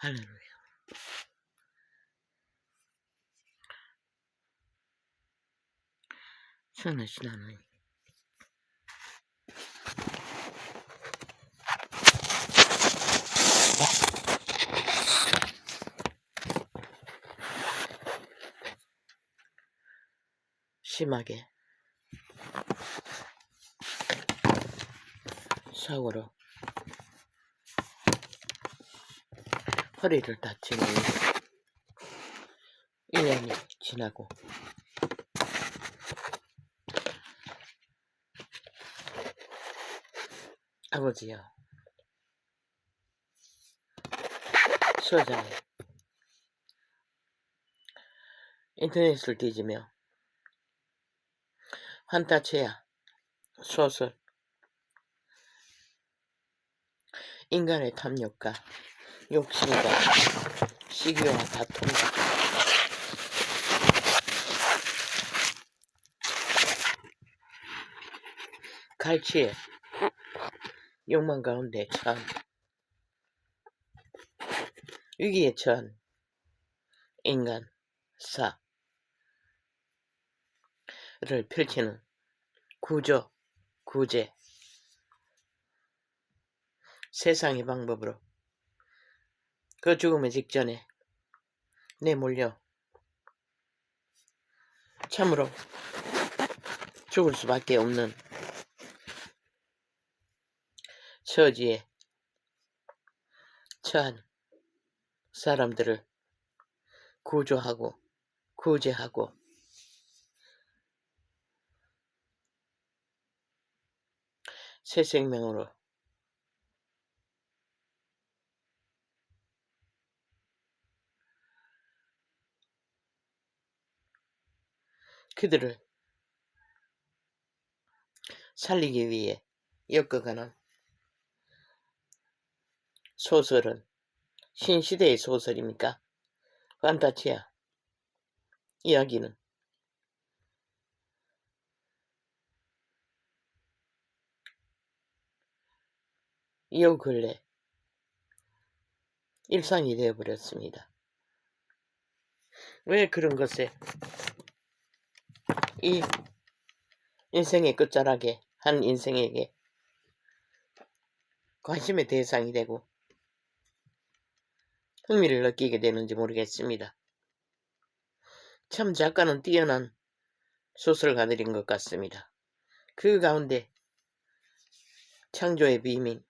할렐루야. 선하신 하나님, 심하게 사고로 허리를 다친 후 1년이 지나고 아버지여, 수호자는 인터넷을 뒤지며 환타체야 소설, 인간의 탐욕과 욕심과 시기와 다툼과 갈취의 욕망 가운데 처한 위기에 처한 인간 사를 펼치는 구조, 구제, 세상의 방법으로 그 죽음의 직전에 내몰려 참으로 죽을 수밖에 없는 처지에 처한 사람들을 구조하고 구제하고 새 생명으로 그들을 살리기 위해 엮어가는 소설은 신시대의 소설입니까? 판타지야. 이야기는 요 근래 일상이 되어버렸습니다. 왜 그런 것에 이 인생의 끝자락에 한 인생에게 관심의 대상이 되고 흥미를 느끼게 되는지 모르겠습니다. 참 작가는 뛰어난 소설가들인 것 같습니다. 그 가운데 창조의 비밀,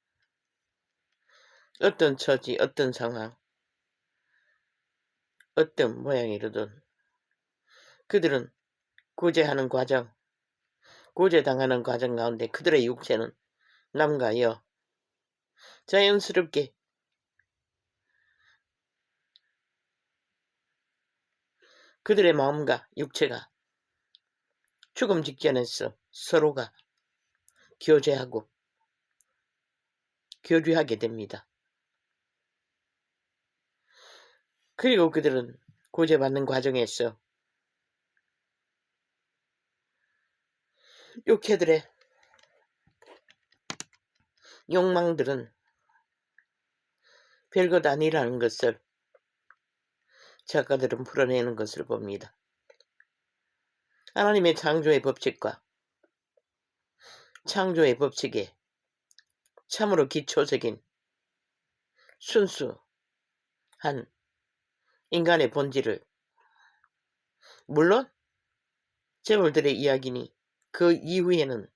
어떤 처지, 어떤 상황, 어떤 모양이로든 그들은 구제하는 과정, 구제당하는 과정 가운데 그들의 육체는 남과 여 자연스럽게 그들의 마음과 육체가 죽음 직전에서 서로가 교제하고 교류하게 됩니다. 그리고 그들은 구제받는 과정에서 육체들의 욕망들은 별것 아니라는 것을 작가들은 풀어내는 것을 봅니다. 하나님의 창조의 법칙과 창조의 법칙에 참으로 기초적인 순수한 인간의 본질을, 물론 제물들의 이야기니 그 이후에는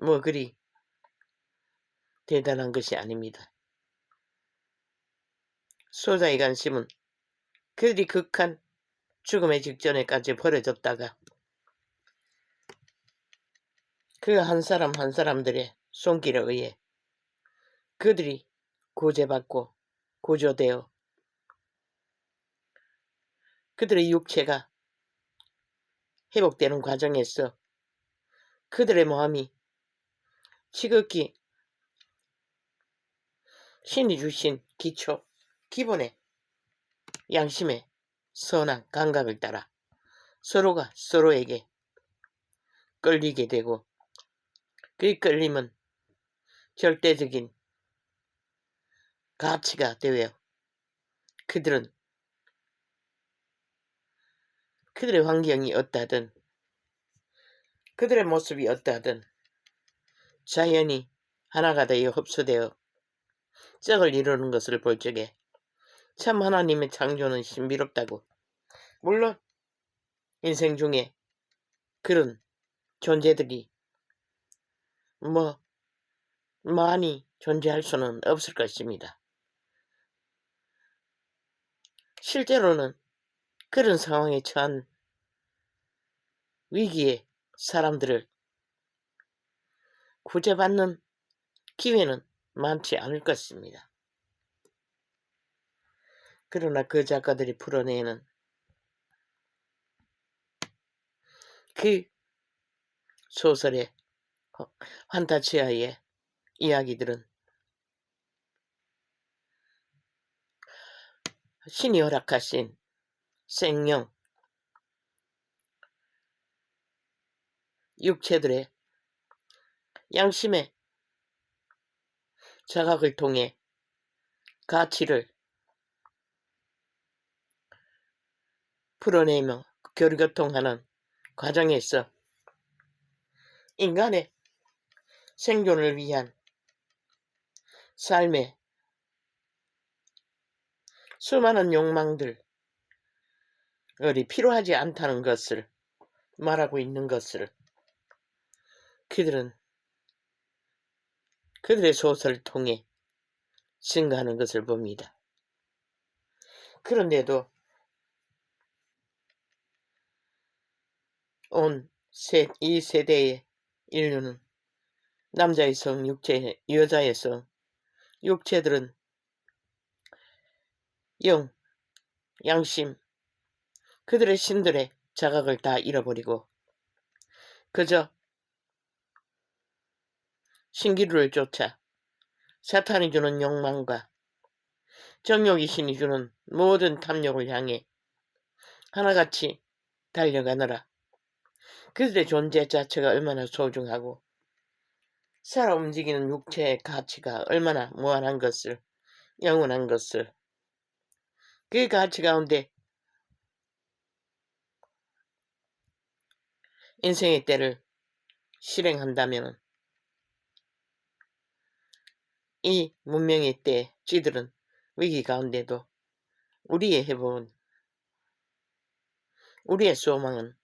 뭐 그리 대단한 것이 아닙니다. 소자의 관심은 그들이 극한 죽음의 직전에까지 버려졌다가 그 한 사람 한 사람들의 손길에 의해 그들이 구제받고 구조되어 그들의 육체가 회복되는 과정에서 그들의 마음이 지극히 신이 주신 기초, 기본의 양심의 선한 감각을 따라 서로가 서로에게 끌리게 되고 그 끌림은 절대적인 가치가 되어 그들의 환경이 어떠하든 그들의 모습이 어떠하든 자연이 하나가 되어 흡수되어 짝을 이루는 것을 볼 적에 참 하나님의 창조는 신비롭다고. 물론 인생 중에 그런 존재들이 많이 존재할 수는 없을 것입니다. 실제로는 그런 상황에 처한 위기의 사람들을 구제받는 기회는 많지 않을 것입니다. 그러나 그 작가들이 풀어내는 그 소설의 판타지아의 이야기들은 신이 허락하신 생명, 육체들의 양심의 자각을 통해 가치를 풀어내며 교류교통하는 과정에서 인간의 생존을 위한 삶의 수많은 욕망들이 필요하지 않다는 것을 말하고 있는 것을 그들의 소설을 통해 증가하는 것을 봅니다. 그런데도 이 세대의 인류는 남자의 성, 여자의 성, 육체들은 영, 양심, 그들의 신들의 자각을 다 잃어버리고 그저 신기루를 쫓아 사탄이 주는 욕망과 정욕이 신이 주는 모든 탐욕을 향해 하나같이 달려가느라 그들의 존재 자체가 얼마나 소중하고 살아 움직이는 육체의 가치가 얼마나 무한한 것을, 영원한 것을, 그 가치 가운데 인생의 때를 실행한다면 이 문명의 때 쥐들은 위기 가운데도 우리의 해법은, 우리의 소망은,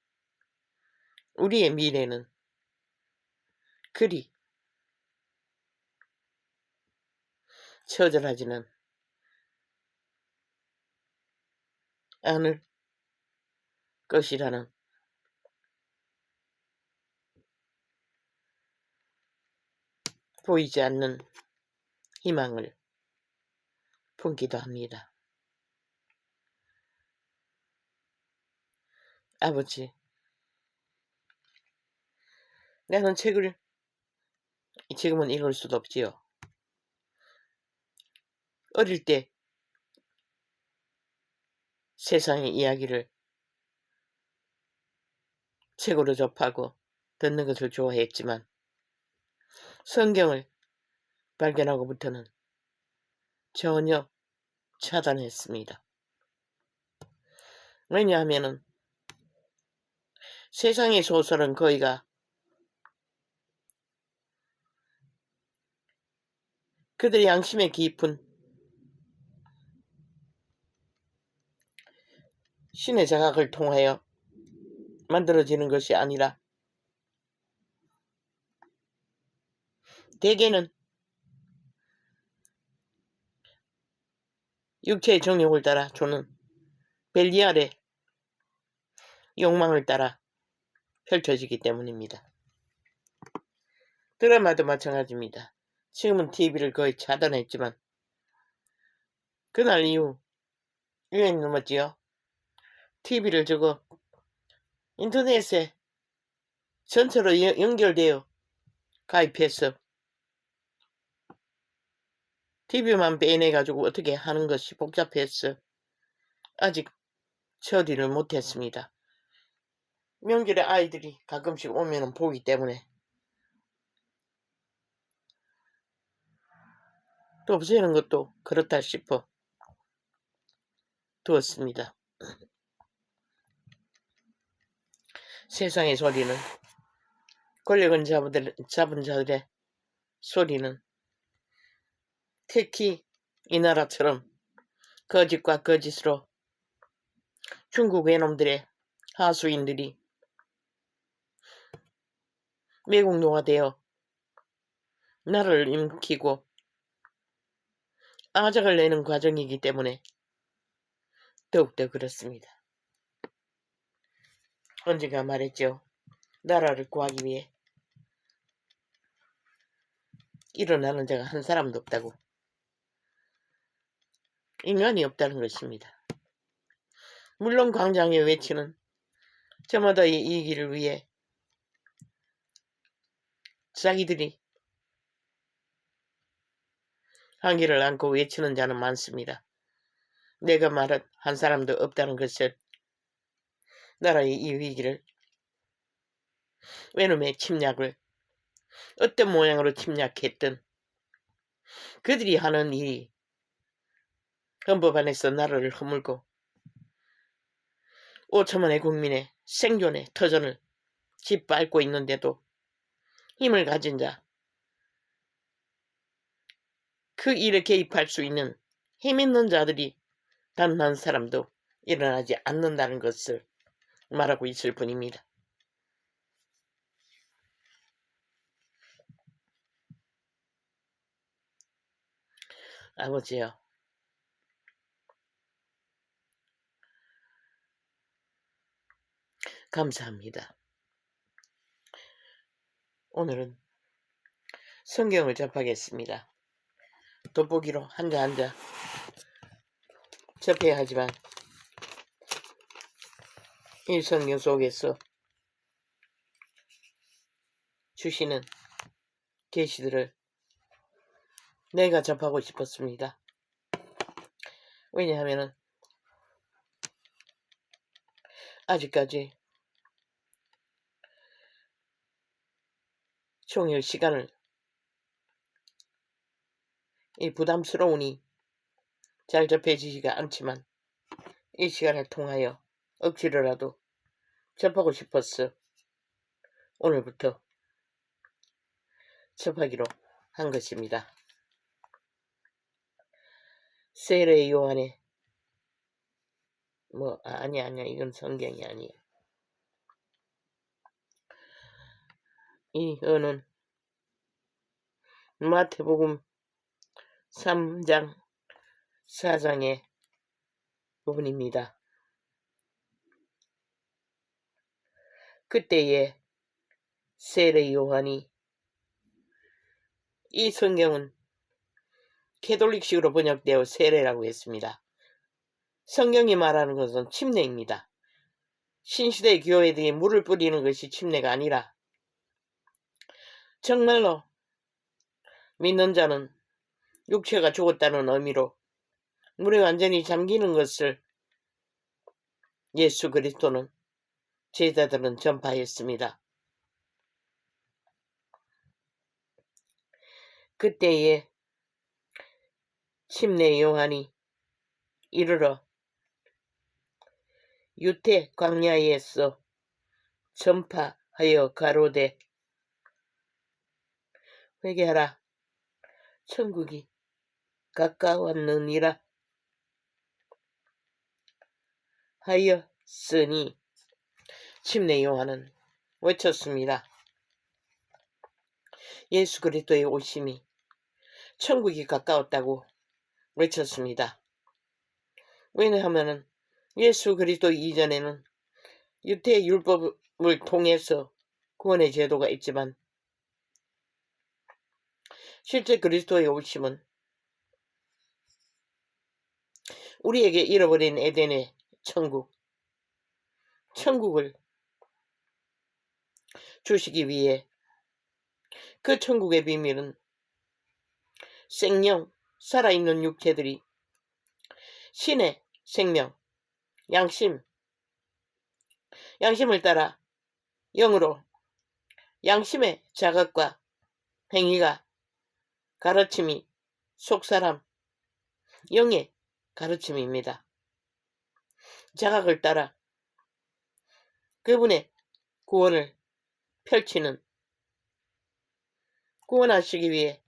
우리의 미래는 그리 처절하지는 않을 것이라는 보이지 않는 희망을 품기도 합니다. 아버지, 나는 책을 지금은 읽을 수도 없지요. 어릴 때 세상의 이야기를 책으로 접하고 듣는 것을 좋아했지만 성경을 발견하고부터는 전혀 차단했습니다. 왜냐하면 세상의 소설은 거의가 그들의 양심에 깊은 신의 자각을 통하여 만들어지는 것이 아니라 대개는 육체의 정욕을 따라 주는 벨리알의 욕망을 따라 펼쳐지기 때문입니다. 드라마도 마찬가지입니다. 지금은 TV를 거의 차단했지만 그날 이후 유행이 넘었지요. TV를 저거 인터넷에 전처로 연결되어 가입해서 TV만 빼내가지고 어떻게 하는 것이 복잡해서 아직 처리를 못했습니다. 명절에 아이들이 가끔씩 오면 보기 때문에 없애는 것도 그렇다 싶어 두었습니다. 세상의 소리는, 권력은 잡은 자들의 소리는, 특히 이 나라처럼 거짓과 거짓으로 중국 외놈들의 하수인들이 매국노화되어 나라를 일으키고 아작을 내는 과정이기 때문에 더욱더 그렇습니다. 언젠가 말했죠. 나라를 구하기 위해 일어나는 자가 한 사람도 없다고. 인간이 없다는 것입니다. 물론 광장에 외치는 저마다의 이익을 위해 자기들이 한기를 안고 외치는 자는 많습니다. 내가 말한 한 사람도 없다는 것은 나라의 이 위기를, 외놈의 침략을 어떤 모양으로 침략했든 그들이 하는 일이 헌법 안에서 나라를 허물고 5천만의 국민의 생존의 터전을 짓밟고 있는데도 힘을 가진 자, 그 일에 개입할 수 있는 힘 있는 자들이 단 한 사람도 일어나지 않는다는 것을 말하고 있을 뿐입니다. 아버지요, 감사합니다. 오늘은 성경을 접하겠습니다. 돋보기로 한자 한자 접해야 하지만 이 성경 속에서 주시는 계시들을 내가 접하고 싶었습니다. 왜냐하면 아직까지 총일 시간을 부담스러우니 잘 접해지지가 않지만 이 시간을 통하여 억지로라도 접하고 싶었어. 오늘부터 접하기로 한 것입니다. 세례 요한의 아니야 이건 성경이 아니에요. 이 어는 마태복음 3장 4장의 부분입니다. 그때에 세례 요한이, 이 성경은 캐톨릭식으로 번역되어 세례라고 했습니다. 성경이 말하는 것은 침례입니다. 신시대 교회들이 물을 뿌리는 것이 침례가 아니라 정말로 믿는 자는 육체가 죽었다는 의미로 물에 완전히 잠기는 것을 예수 그리스도는 제자들은 전파했습니다. 그때에 침례 요한이 이르러 유태 광야에서 전파하여 가로되 회개하라, 천국이 가까웠느니라 하였으니, 침례 요한은 외쳤습니다. 예수 그리스도의 오심이, 천국이 가까웠다고 외쳤습니다. 왜냐하면 예수 그리스도 이전에는 유대 율법을 통해서 구원의 제도가 있지만 실제 그리스도의 오심은 우리에게 잃어버린 에덴의 천국을 주시기 위해, 그 천국의 비밀은 생명, 살아있는 육체들이 신의 생명, 양심을 따라 영으로 양심의 자각과 행위가, 가르침이 속사람 영의 가르침입니다. 자각을 따라 그분의 구원을 펼치는, 구원하시기 위해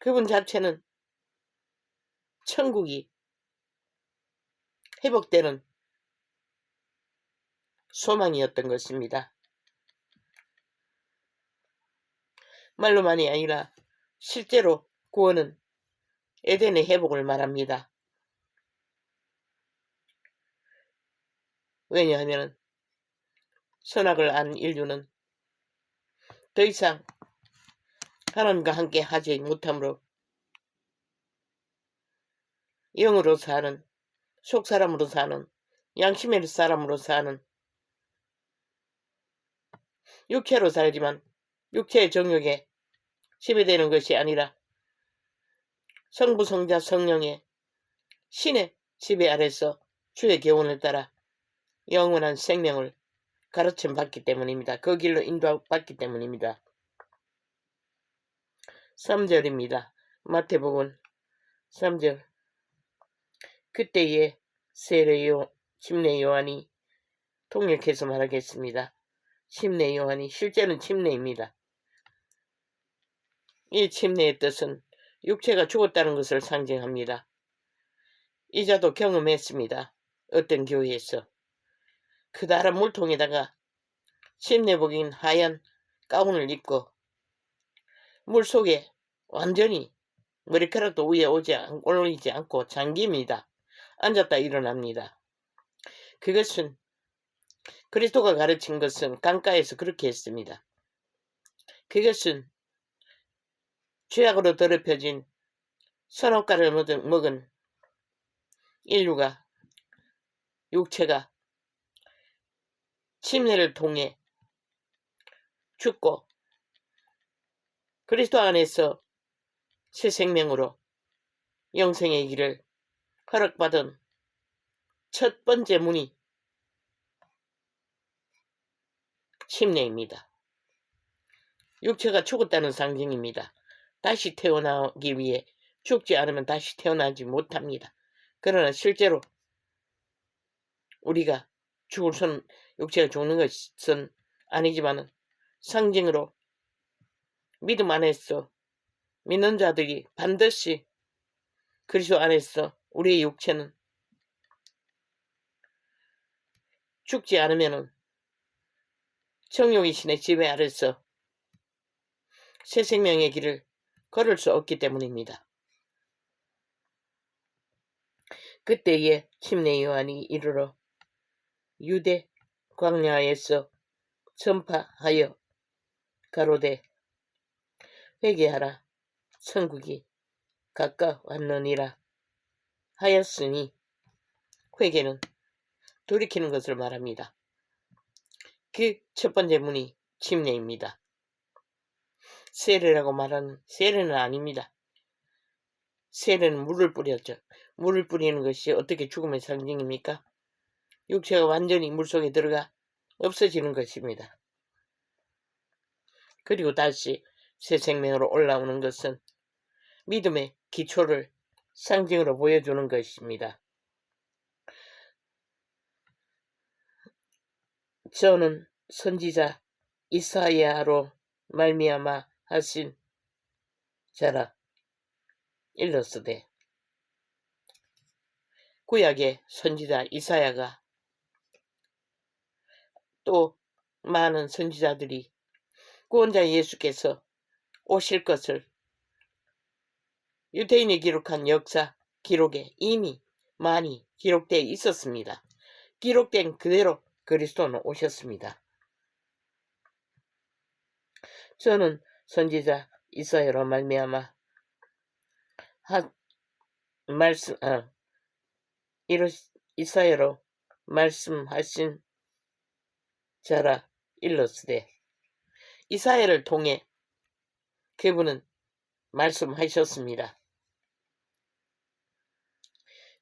그분 자체는 천국이 회복되는 소망이었던 것입니다. 말로만이 아니라 실제로 구원은 에덴의 회복을 말합니다. 왜냐하면 선악을 안 인류는 더 이상 하나님과 함께 하지 못하므로 영으로 사는, 속사람으로 사는, 양심의 사람으로 사는, 육체로 살지만 육체의 정욕에 지배되는 것이 아니라 성부, 성자, 성령의 신의 지배 아래서 주의 교훈을 따라 영원한 생명을 가르침 받기 때문입니다. 그 길로 인도받기 때문입니다. 3절입니다. 마태복음 3절. 그때에 침례 요한이 통역해서 말하겠습니다. 침례 요한이 실제는 침례입니다. 이 침례의 뜻은 육체가 죽었다는 것을 상징합니다. 이자도 경험했습니다. 어떤 교회에서 크다란 물통에다가 침례복인 하얀 가운을 입고 물속에 완전히 머리카락도 위에 올리지 않고 잠깁니다. 앉았다 일어납니다. 그것은 그리스도가 가르친 것은 강가에서 그렇게 했습니다. 그것은 죄악으로 더럽혀진 선악과를 먹은 인류가, 육체가 침례를 통해 죽고 그리스도 안에서 새 생명으로 영생의 길을 허락받은 첫 번째 문이 침례입니다. 육체가 죽었다는 상징입니다. 다시 태어나기 위해 죽지 않으면 다시 태어나지 못합니다. 그러나 실제로 우리가 육체가 죽는 것은 아니지만 상징으로 믿음 안에서 믿는 자들이 반드시 그리스도 안에서 우리의 육체는 죽지 않으면 정욕의 신의 지배 아래서 새 생명의 길을 걸을 수 없기 때문입니다. 그때에 침례 요한이 이르러 유대 광야에서 전파하여 가로되 회개하라 천국이 가까웠느니라 하였으니 회개는 돌이키는 것을 말합니다. 그 첫 번째 문이 침례입니다. 세례라고 말하는 세례는 아닙니다. 세례는 물을 뿌렸죠. 물을 뿌리는 것이 어떻게 죽음의 상징입니까? 육체가 완전히 물속에 들어가 없어지는 것입니다. 그리고 다시 새 생명으로 올라오는 것은 믿음의 기초를 상징으로 보여주는 것입니다. 저는 선지자 이사야로 말미암아 하신 자라 일렀으되, 구약의 선지자 이사야가 또 많은 선지자들이 구원자 예수께서 오실 것을 유대인이 기록한 역사 기록에 이미 많이 기록되어 있었습니다. 기록된 그대로 그리스도는 오셨습니다. 저는 선지자 이사야로 말미암아 이사야로 말씀하신 자라 일렀으되, 이사야를 통해 그분은 말씀하셨습니다.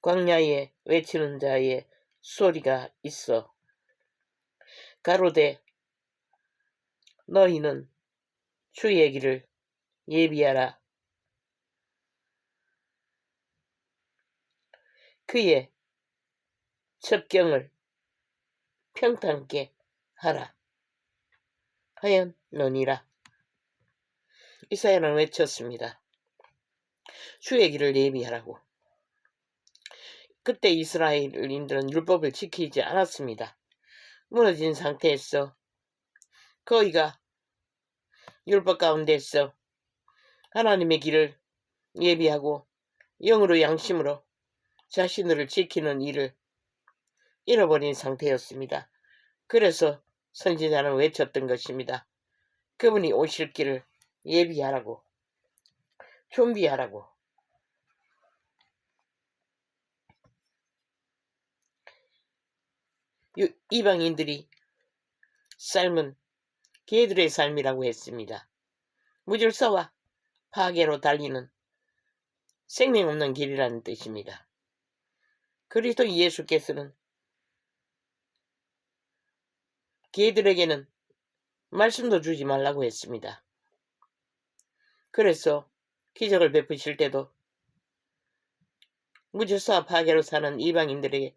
광야에 외치는 자의 소리가 있어 가로되 너희는 주의 길을 예비하라 그의 첩경을 평탄케 하라 하였느니라. 이사야는 외쳤습니다. 주의 길을 예비하라고. 그때 이스라엘인들은 율법을 지키지 않았습니다. 무너진 상태에서 거의가 율법 가운데서 하나님의 길을 예비하고 영으로 양심으로 자신들을 지키는 일을 잃어버린 상태였습니다. 그래서 선지자는 외쳤던 것입니다. 그분이 오실 길을 예비하라고, 준비하라고. 이방인들이 삶은 개들의 삶이라고 했습니다. 무질서와 파괴로 달리는 생명 없는 길이라는 뜻입니다. 그리스도 예수께서는 개들에게는 말씀도 주지 말라고 했습니다. 그래서 기적을 베푸실 때도 무질서와 파괴로 사는 이방인들에게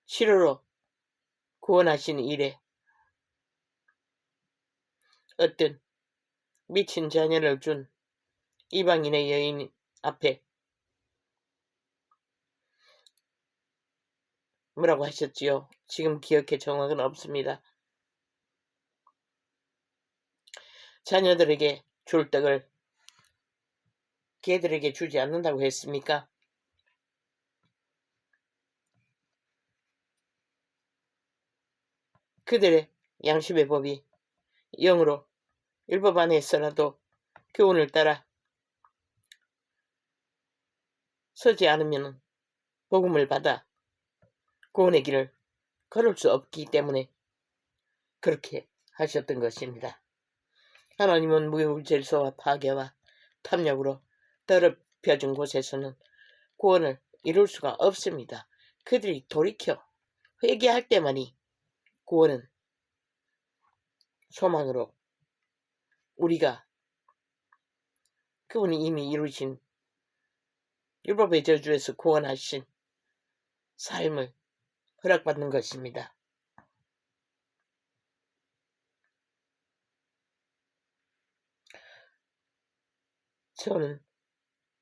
치료로 구원하신 일에 어떤 미친 자녀를 준 이방인의 여인 앞에 뭐라고 하셨지요? 지금 기억에 정확은 없습니다. 자녀들에게 줄 떡을 개들에게 주지 않는다고 했습니까? 그들의 양심의 법이 영으로 율법 안에서라도 교훈을 따라 서지 않으면 복음을 받아 구원의 길을 걸을 수 없기 때문에 그렇게 하셨던 것입니다. 하나님은 무질서와 파괴와 탐욕으로 더럽혀진 곳에서는 구원을 이룰 수가 없습니다. 그들이 돌이켜 회개할 때만이 구원은 소망으로 우리가 그분이 이미 이루신 율법의 저주에서 구원하신 삶을 허락받는 것입니다. 저는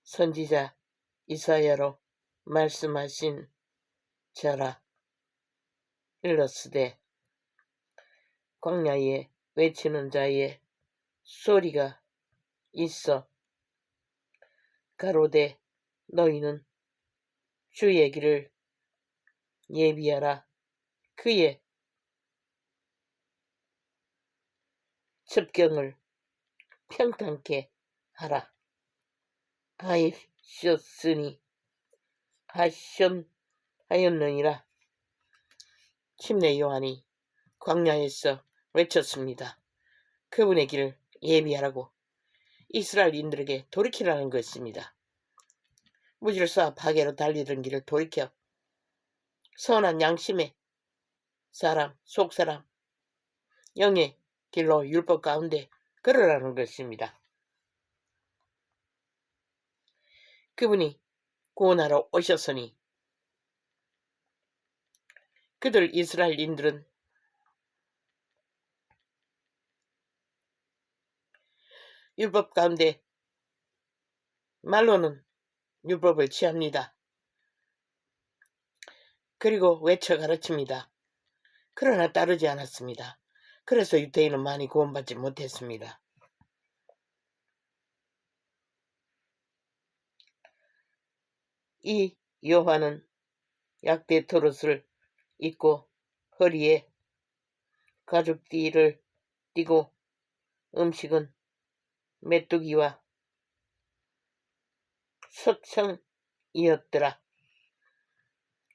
선지자 이사야로 말씀하신 자라 일렀으되 광야에 외치는 자의 소리가 있어 가로되 너희는 주의 길을 예비하라. 그의 첩경을 평탄케 하라 하였느니라. 침례 요한이 광야에서 외쳤습니다. 그분의 길을 예비하라고 이스라엘인들에게 돌이키라는 것입니다. 무질서와 파괴로 달리던 길을 돌이켜 선한 양심의 사람, 속사람, 영의 길로 율법 가운데 걸으라는 것입니다. 그분이 구원하러 오셨으니 그들 이스라엘인들은 율법 가운데 말로는 율법을 취합니다. 그리고 외쳐 가르칩니다. 그러나 따르지 않았습니다. 그래서 유대인은 많이 구원받지 못했습니다. 이 요한은 약대 토롯을 입고 허리에 가죽띠를 띠고 음식은 메뚜기와 석청이었더라.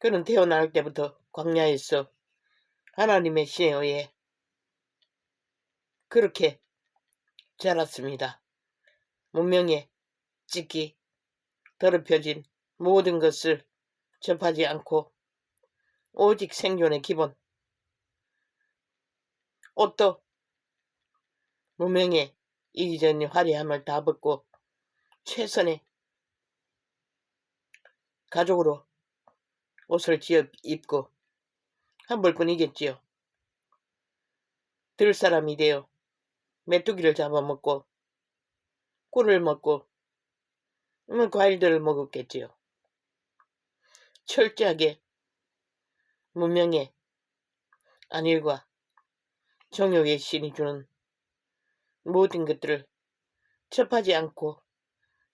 그는 태어날 때부터 광야에서 하나님의 신에 의해 그렇게 자랐습니다. 문명에 찢기 더럽혀진 모든 것을 접하지 않고 오직 생존의 기본, 옷도 문명에 이기전의 화려함을 다 벗고 최선의 가족으로 옷을 지어 입고 한 벌뿐이겠지요. 들 사람이 되어 메뚜기를 잡아먹고 꿀을 먹고 과일들을 먹었겠지요. 철저하게 문명의 안일과 정욕의 신이 주는 모든 것들을 접하지 않고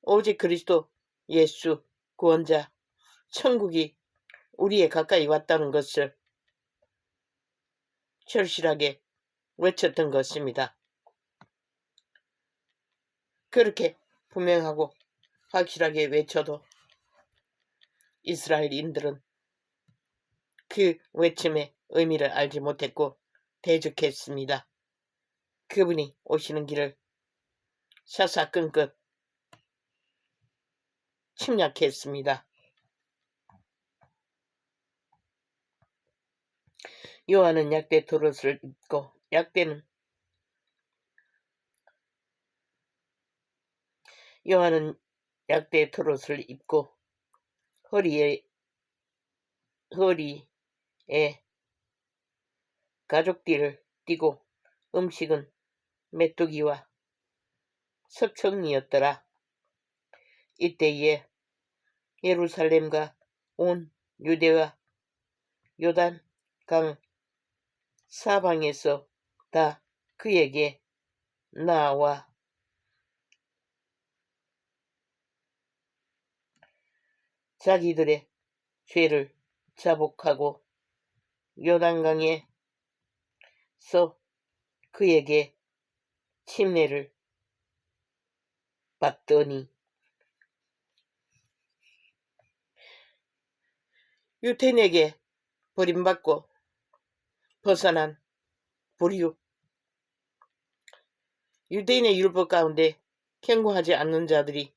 오직 그리스도 예수 구원자 천국이 우리에 가까이 왔다는 것을 절실하게 외쳤던 것입니다. 그렇게 분명하고 확실하게 외쳐도 이스라엘인들은 그 외침의 의미를 알지 못했고 대적했습니다. 그분이 오시는 길을 사사건건 침략했습니다. 요한은 약대 도롯을 입고 요한은 약대 도롯을 입고 허리에 가죽띠를 띠고 음식은 메뚜기와 석청이었더라. 이때에 예루살렘과 온 유대와 요단 강 사방에서 다 그에게 나와 자기들의 죄를 자복하고 요단강에서 그에게 침례를 받더니 유태인에게 버림받고 벗어난 불유 유대인의 율법 가운데 경고하지 않는 자들이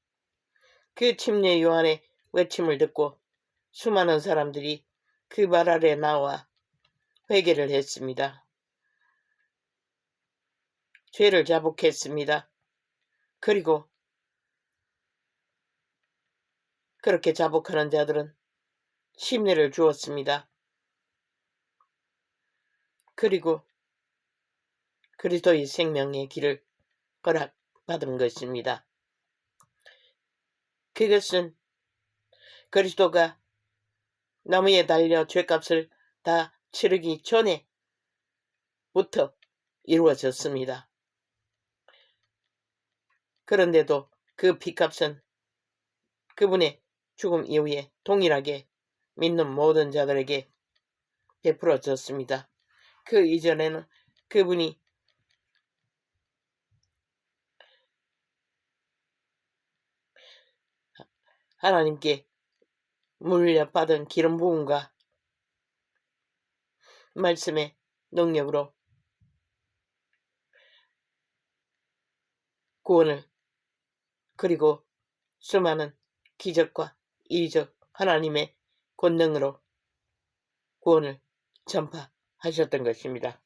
그 침례 요한의 외침을 듣고 수많은 사람들이 그 말 아래 나와 회개를 했습니다. 죄를 자복했습니다. 그리고 그렇게 자복하는 자들은 침례를 주었습니다. 그리고 그리스도의 생명의 길을 허락받은 것입니다. 그것은 그리스도가 나무에 달려 죄값을 다 치르기 전에부터 이루어졌습니다. 그런데도 그 피값은 그분의 죽음 이후에 동일하게 믿는 모든 자들에게 베풀어졌습니다. 그 이전에는 그분이 하나님께 물려받은 기름 부음과 말씀의 능력으로 구원을 그리고 수많은 기적과 이적 하나님의 권능으로 구원을 전파하셨던 것입니다.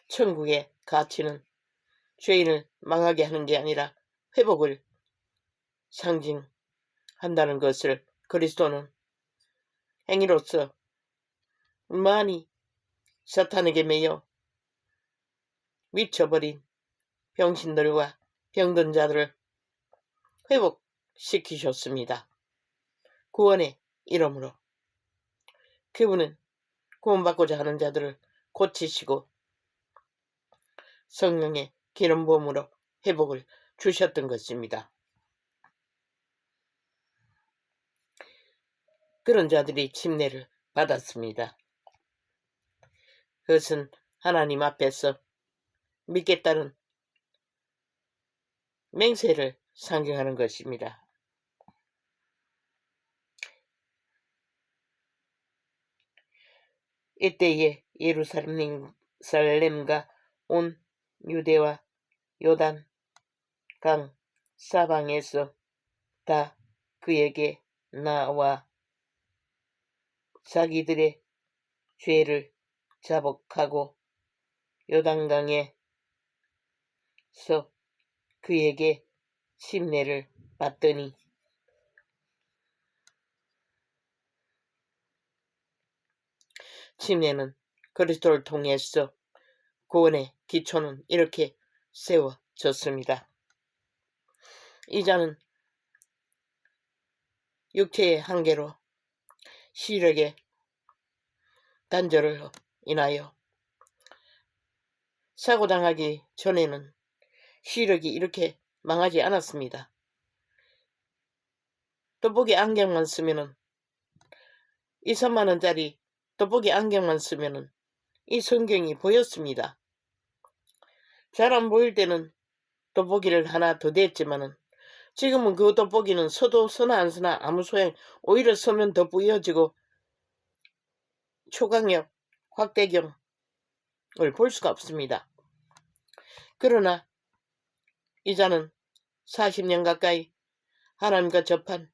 천국의 가치는 죄인을 망하게 하는 게 아니라 회복을 상징한다는 것을 그리스도는 행위로서 많이 사탄에게 매여 미쳐버린 병신들과 병든 자들을 회복시키셨습니다. 구원의 이름으로 그분은 구원받고자 하는 자들을 고치시고 성령의 기름 부음으로 회복을 주셨던 것입니다. 그런 자들이 침례를 받았습니다. 그것은 하나님 앞에서 믿겠다는 맹세를 상징하는 것입니다. 이때에 예루살렘과 온 유대와 요단 강 사방에서 다 그에게 나와 자기들의 죄를 자복하고 요단강에서 그에게 침례를 받더니 마침내는 그리스도를 통해서 구원의 기초는 이렇게 세워졌습니다. 이자는 육체의 한계로 시력의 단절을 인하여 사고당하기 전에는 시력이 이렇게 망하지 않았습니다. 돋보기 안경만 쓰면은 2, 3만 원짜리 돋보기 안경만 쓰면은 이 성경이 보였습니다. 잘 안 보일 때는 돋보기를 하나 더 댔지만은 지금은 그 돋보기는 서도 서나 안 서나 아무 소용, 오히려 서면 더 부여지고 초강력 확대경을 볼 수가 없습니다. 그러나 이자는 40년 가까이 하나님과 접한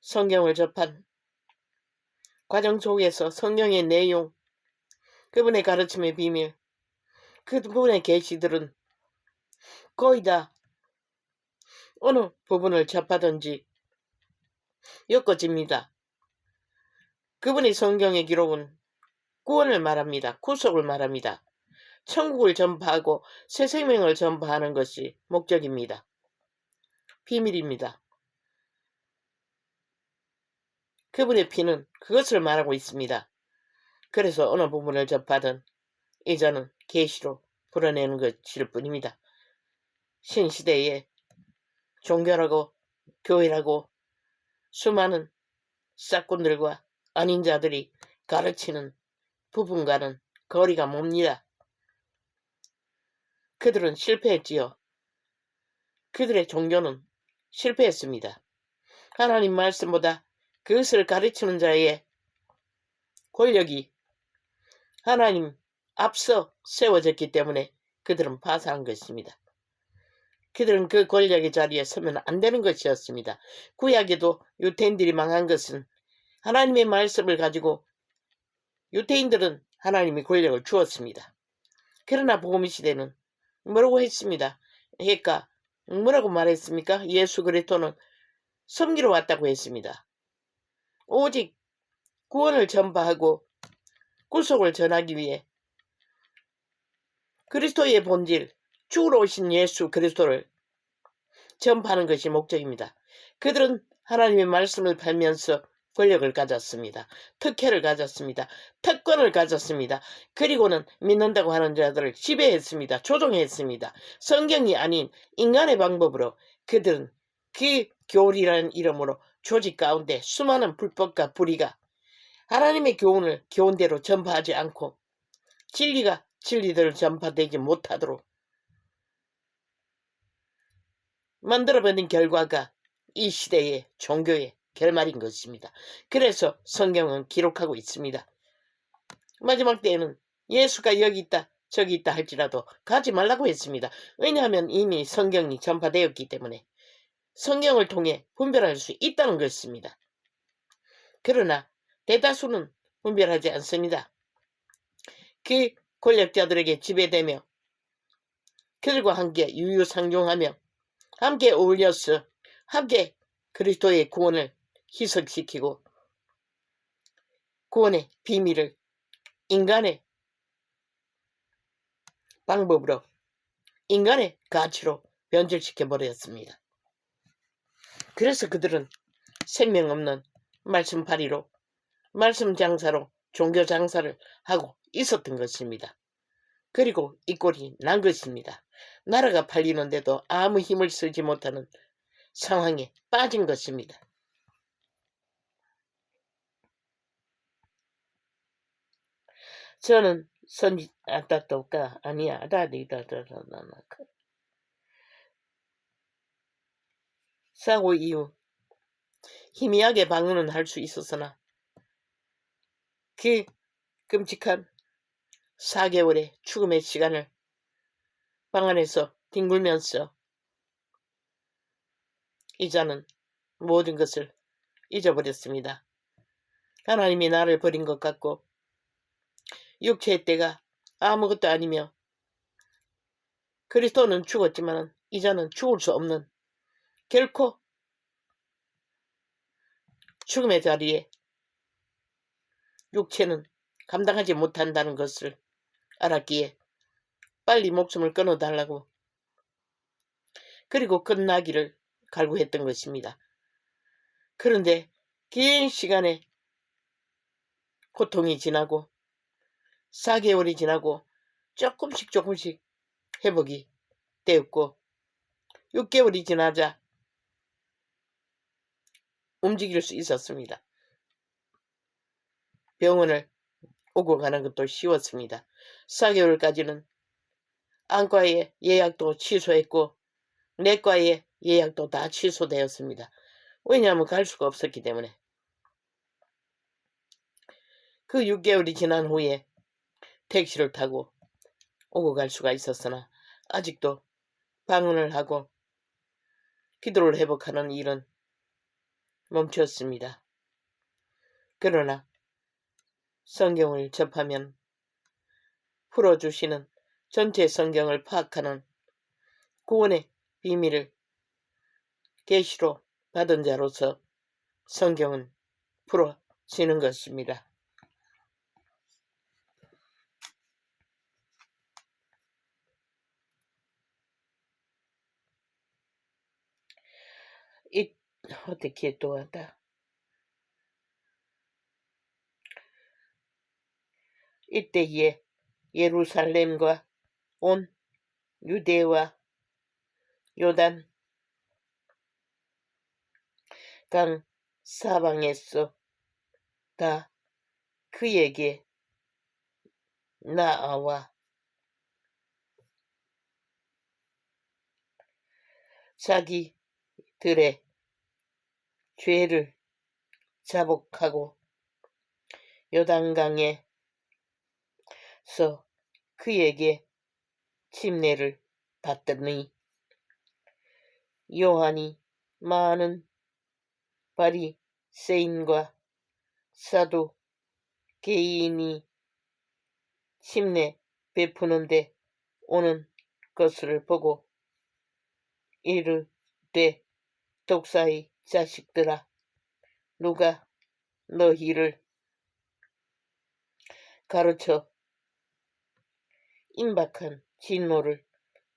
성경을 접한 과정 속에서 성경의 내용, 그분의 가르침의 비밀, 그분의 계시들은 거의 다 어느 부분을 접하든지 엮어집니다. 그분의 성경의 기록은 구원을 말합니다. 구속을 말합니다. 천국을 전파하고 새 생명을 전파하는 것이 목적입니다. 비밀입니다. 그분의 피는 그것을 말하고 있습니다. 그래서 어느 부분을 접하든 이자는 계시로 풀어내는 것일 뿐입니다. 신시대에 종교라고 교회라고 수많은 싹꾼들과 아닌 자들이 가르치는 부분과는 거리가 멉니다. 그들은 실패했지요. 그들의 종교는 실패했습니다. 하나님 말씀보다 그것을 가르치는 자의 권력이 하나님 앞서 세워졌기 때문에 그들은 파산한 것입니다. 그들은 그 권력의 자리에 서면 안 되는 것이었습니다. 구약에도 유대인들이 망한 것은 하나님의 말씀을 가지고 유대인들은 하나님의 권력을 주었습니다. 그러나 복음시대는 뭐라고 했습니다. 그러니까 뭐라고 말했습니까? 예수 그리스도는 섬기러 왔다고 했습니다. 오직 구원을 전파하고 구속을 전하기 위해 그리스도의 본질, 죽으러 오신 예수 그리스도를 전파하는 것이 목적입니다. 그들은 하나님의 말씀을 팔면서 권력을 가졌습니다. 특혜를 가졌습니다. 특권을 가졌습니다. 그리고는 믿는다고 하는 자들을 지배했습니다. 조종했습니다. 성경이 아닌 인간의 방법으로 그들은 그 교리라는 이름으로 조직 가운데 수많은 불법과 불의가 하나님의 교훈대로 전파하지 않고 진리가 진리대로 전파되지 못하도록 만들어버린 결과가 이 시대의 종교의 결말인 것입니다. 그래서 성경은 기록하고 있습니다. 마지막 때에는 예수가 여기 있다 저기 있다 할지라도 가지 말라고 했습니다. 왜냐하면 이미 성경이 전파되었기 때문에 성경을 통해 분별할 수 있다는 것입니다. 그러나 대다수는 분별하지 않습니다. 그 권력자들에게 지배되며 그들과 함께 유유상종하며 함께 어울려서 함께 그리스도의 구원을 희석시키고 구원의 비밀을 인간의 방법으로 인간의 가치로 변질시켜버렸습니다. 그래서 그들은 생명 없는 말씀파리로 말씀 장사로 종교 장사를 하고 있었던 것입니다. 그리고 이 꼴이 난 것입니다. 나라가 팔리는데도 아무 힘을 쓰지 못하는 상황에 빠진 것입니다. 저는 사고 이후 희미하게 방언은 할 수 있었으나 그 끔찍한 4개월의 죽음의 시간을 방 안에서 뒹굴면서 이자는 모든 것을 잊어버렸습니다. 하나님이 나를 버린 것 같고 육체의 때가 아무것도 아니며 그리스도는 죽었지만 이자는 죽을 수 없는 결코 죽음의 자리에 육체는 감당하지 못한다는 것을 알았기에 빨리 목숨을 끊어달라고 그리고 끝나기를 갈구했던 것입니다. 그런데 긴 시간의 고통이 지나고 4개월이 지나고 조금씩 회복이 되었고 6개월이 지나자 움직일 수 있었습니다. 병원을 오고 가는 것도 쉬웠습니다. 4개월까지는 안과의 예약도 취소했고 내과의 예약도 다 취소되었습니다. 왜냐하면 갈 수가 없었기 때문에. 그 6개월이 지난 후에 택시를 타고 오고 갈 수가 있었으나 아직도 방언을 하고 기도를 회복하는 일은 멈췄습니다. 그러나 성경을 접하면 풀어주시는 전체 성경을 파악하는 구원의 비밀을 계시로 받은 자로서 성경은 풀어지는 것입니다. 어떻게 또 하다. 이때에 예루살렘과 온 유대와 요단 강 사방에서 다 그에게 나아와 자기들의 죄를 자복하고 요단강에서 그에게 침례를 받더니 요한이 많은 바리새인과 사두개인이 침례 베푸는데 오는 것을 보고 이르되 독사의 자식들아 누가 너희를 가르쳐 임박한 진노를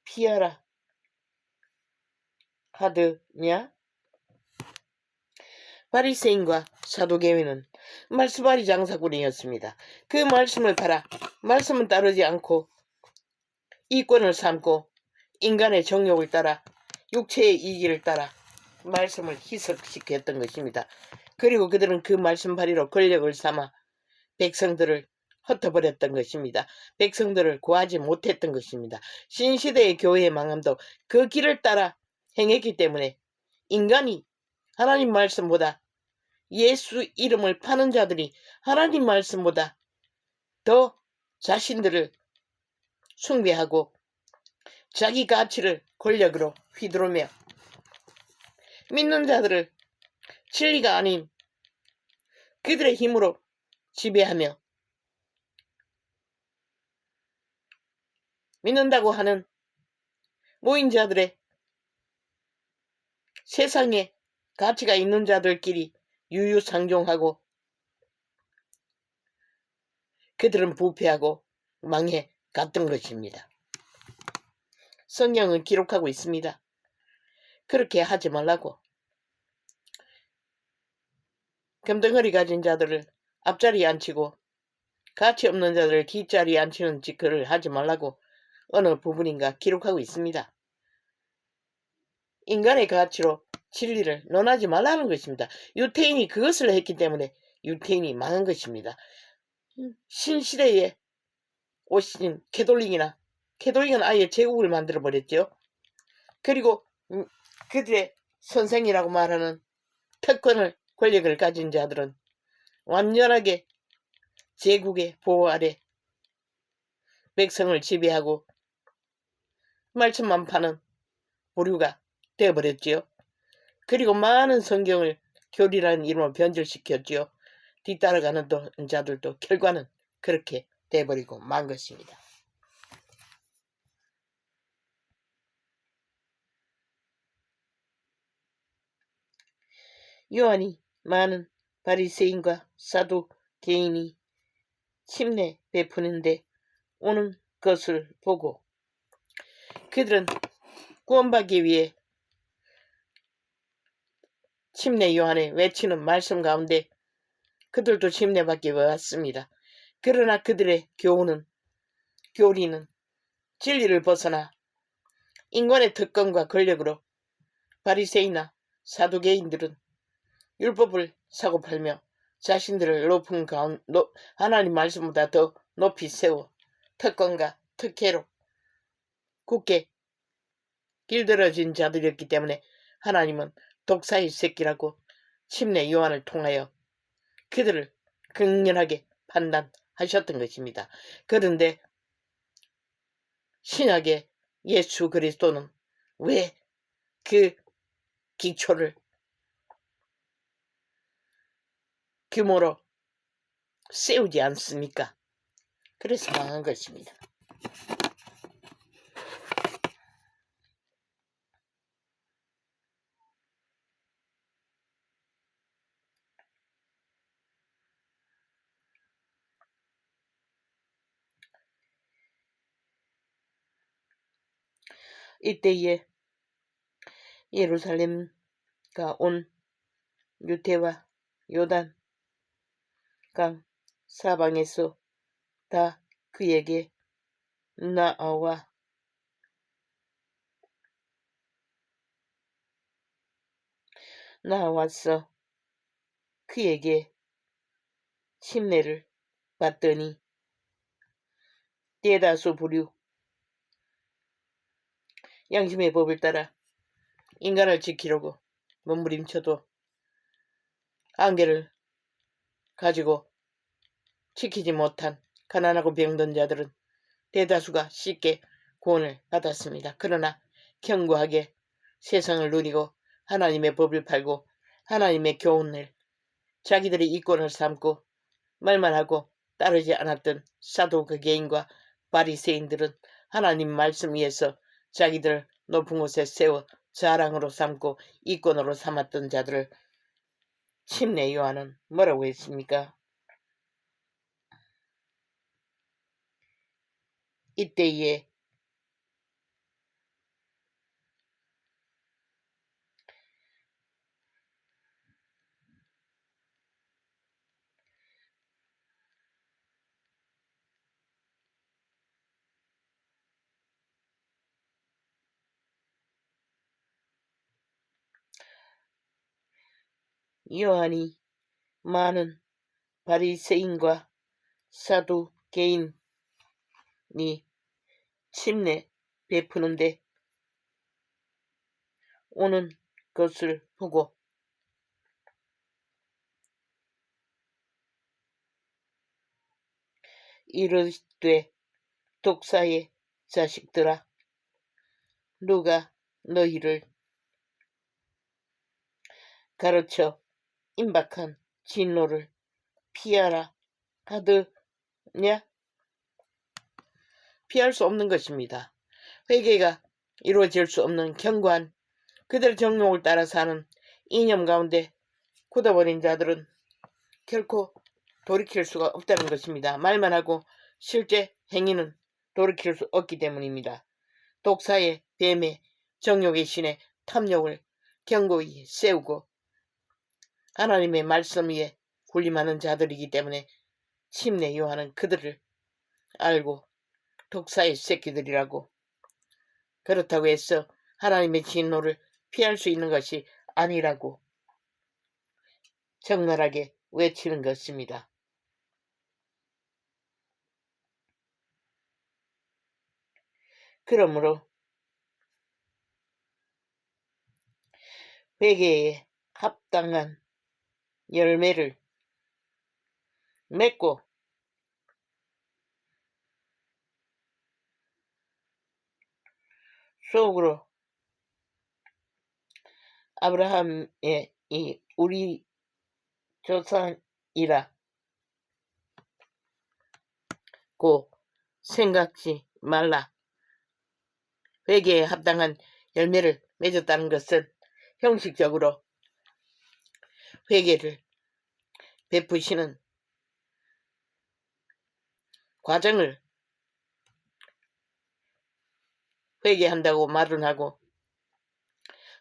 피하라 하더냐? 바리새인과 사두개인은 말씀바리 장사꾼이었습니다. 그 말씀을 팔아 말씀은 따르지 않고 이권을 삼고 인간의 정욕을 따라 육체의 이기를 따라 말씀을 희석시켰던 것입니다. 그리고 그들은 그 말씀바리로 권력을 삼아 백성들을 흩어버렸던 것입니다. 백성들을 구하지 못했던 것입니다. 신시대의 교회의 망함도 그 길을 따라 행했기 때문에 인간이 하나님 말씀보다 예수 이름을 파는 자들이 하나님 말씀보다 더 자신들을 숭배하고 자기 가치를 권력으로 휘두르며 믿는 자들을 진리가 아닌 그들의 힘으로 지배하며 믿는다고 하는 모인 자들의 세상에 가치가 있는 자들끼리 유유상종하고 그들은 부패하고 망해 갔던 것입니다. 성경은 기록하고 있습니다. 그렇게 하지 말라고. 금덩어리 가진 자들을 앞자리에 앉히고 가치 없는 자들을 뒷자리에 앉히는 짓거리를 하지 말라고 어느 부분인가 기록하고 있습니다. 인간의 가치로 진리를 논하지 말라는 것입니다. 유태인이 그것을 했기 때문에 유태인이 망한 것입니다. 신시대에 오신 캐톨릭은 아예 제국을 만들어버렸죠. 그리고 그들의 선생이라고 말하는 특권을 권력을 가진 자들은 완전하게 제국의 보호 아래 백성을 지배하고 말씀만 파는 부류가 되어버렸지요. 그리고 많은 성경을 교리라는 이름으로 변질시켰지요. 뒤따라가는 자들도 결과는 그렇게 돼버리고 만 것입니다. 요한이 많은 바리새인과 사두개인이 침례 베푸는데 오는 것을 보고 그들은 구원받기 위해 침례 요한의 외치는 말씀 가운데 그들도 침례받기 왔습니다. 그러나 그들의 교리는 진리를 벗어나 인간의 특권과 권력으로 바리새인이나 사두개인들은 율법을 사고팔며 자신들을 하나님 말씀보다 더 높이 세워 특권과 특혜로 굳게 길들여진 자들이었기 때문에 하나님은 독사의 새끼라고 침례 요한을 통하여 그들을 극렬하게 판단하셨던 것입니다. 그런데 신약의 예수 그리스도는 왜 그 기초를 규모로 세우지 않습니까? 그래서 망한 것입니다. 이때에 예루살렘가 온 유대와 요단 강 사방에서 다 그에게 나와서 그에게 침례를 받더니 대다수 부류 양심의 법을 따라 인간을 지키려고 몸부림쳐도 한계를 가지고 지키지 못한 가난하고 병든 자들은 대다수가 쉽게 구원을 받았습니다. 그러나 견고하게 세상을 누리고 하나님의 법을 팔고 하나님의 교훈을 자기들의 이권을 삼고 말만 하고 따르지 않았던 사두개인과 바리새인들은 하나님 말씀 위에서 자기들 높은 곳에 세워 자랑으로 삼고 이권으로 삼았던 자들을 침례 요한은 뭐라고 했습니까? 이때에 요한이 많은 바리새인과 사두개인이 침례 베푸는데 오는 것을 보고 이르되 독사의 자식들아 누가 너희를 가르쳐 임박한 진노를 피하라 하더냐? 피할 수 없는 것입니다. 회개가 이루어질 수 없는 견고한 그들의 정욕을 따라 사는 이념 가운데 굳어버린 자들은 결코 돌이킬 수가 없다는 것입니다. 말만 하고 실제 행위는 돌이킬 수 없기 때문입니다. 독사의 뱀의 정욕의 신의 탐욕을 견고히 세우고 하나님의 말씀 위에 군림하는 자들이기 때문에 침례 요한은 그들을 알고 독사의 새끼들이라고 그렇다고 해서 하나님의 진노를 피할 수 있는 것이 아니라고 적나라하게 외치는 것입니다. 그러므로 회개에 합당한 열매를 맺고 속으로 아브라함의 이 우리 조상이라고 생각지 말라. 회개에 합당한 열매를 맺었다는 것은 형식적으로 회개를 베푸시는 과정을 회개한다고 말은 하고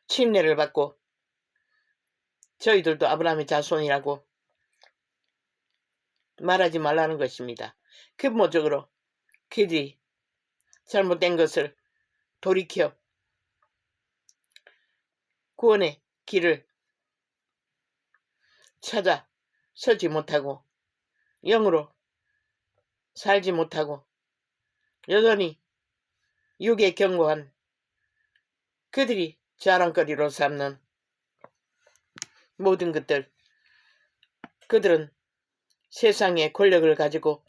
침례를 받고 저희들도 아브라함의 자손이라고 말하지 말라는 것입니다. 근본적으로 그들이 잘못된 것을 돌이켜 구원의 길을 찾아 서지 못하고 영으로 살지 못하고 여전히 육에 견고한 그들이 자랑거리로 삼는 모든 것들, 그들은 세상의 권력을 가지고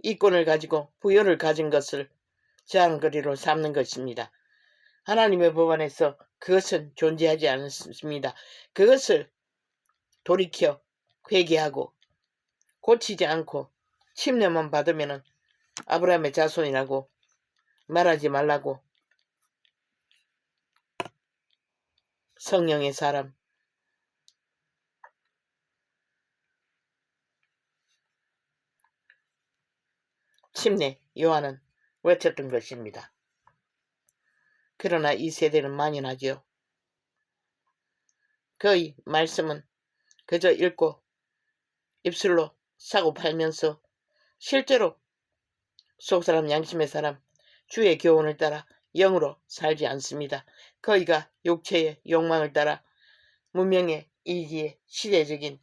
이권을 가지고 부여를 가진 것을 자랑거리로 삼는 것입니다. 하나님의 법안에서 그것은 존재하지 않습니다. 그것을 돌이켜 회개하고 고치지 않고 침례만 받으면 아브라함의 자손이라고 말하지 말라고 성령의 사람 침례 요한은 외쳤던 것입니다. 그러나 이 세대는 만연하지요. 그의 말씀은 그저 읽고 입술로 사고 팔면서 실제로 속사람 양심의 사람 주의 교훈을 따라 영으로 살지 않습니다. 그이가 육체의 욕망을 따라 문명의 이기에 시대적인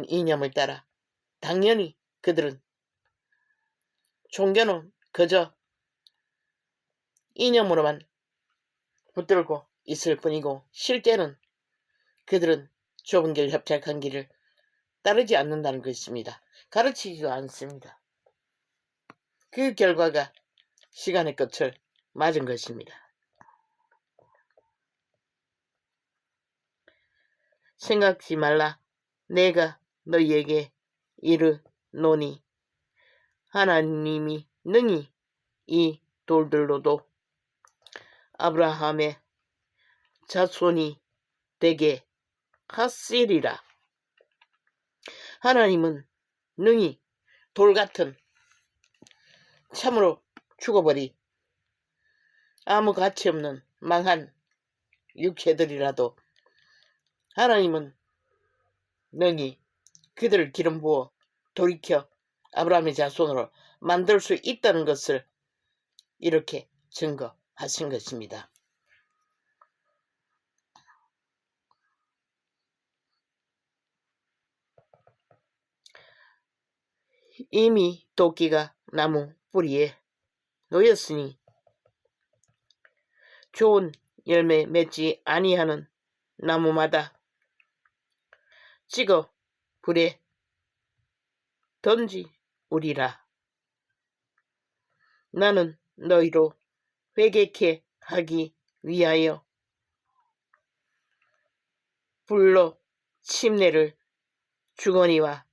이념을 따라 당연히 그들은 종교는 그저 이념으로만 붙들고 있을 뿐이고 실제는 그들은 좁은 길 협착한 길을 따르지 않는다는 것입니다. 가르치지도 않습니다. 그 결과가 시간의 끝을 맞은 것입니다. 생각지 말라. 내가 너희에게 이르노니 하나님이 능히 이 돌들로도 아브라함의 자손이 되게 하시리라. 하나님은 능히 돌같은 참으로 죽어버리 아무 가치 없는 망한 육체들이라도 하나님은 능히 그들을 기름 부어 돌이켜 아브라함의 자손으로 만들 수 있다는 것을 이렇게 증거하신 것입니다. 이미 도끼가 나무 뿌리에 놓였으니 좋은 열매 맺지 아니하는 나무마다 찍어 불에 던지우리라. 나는 너희로 회개케 하기 위하여 불로 침례를 주거니와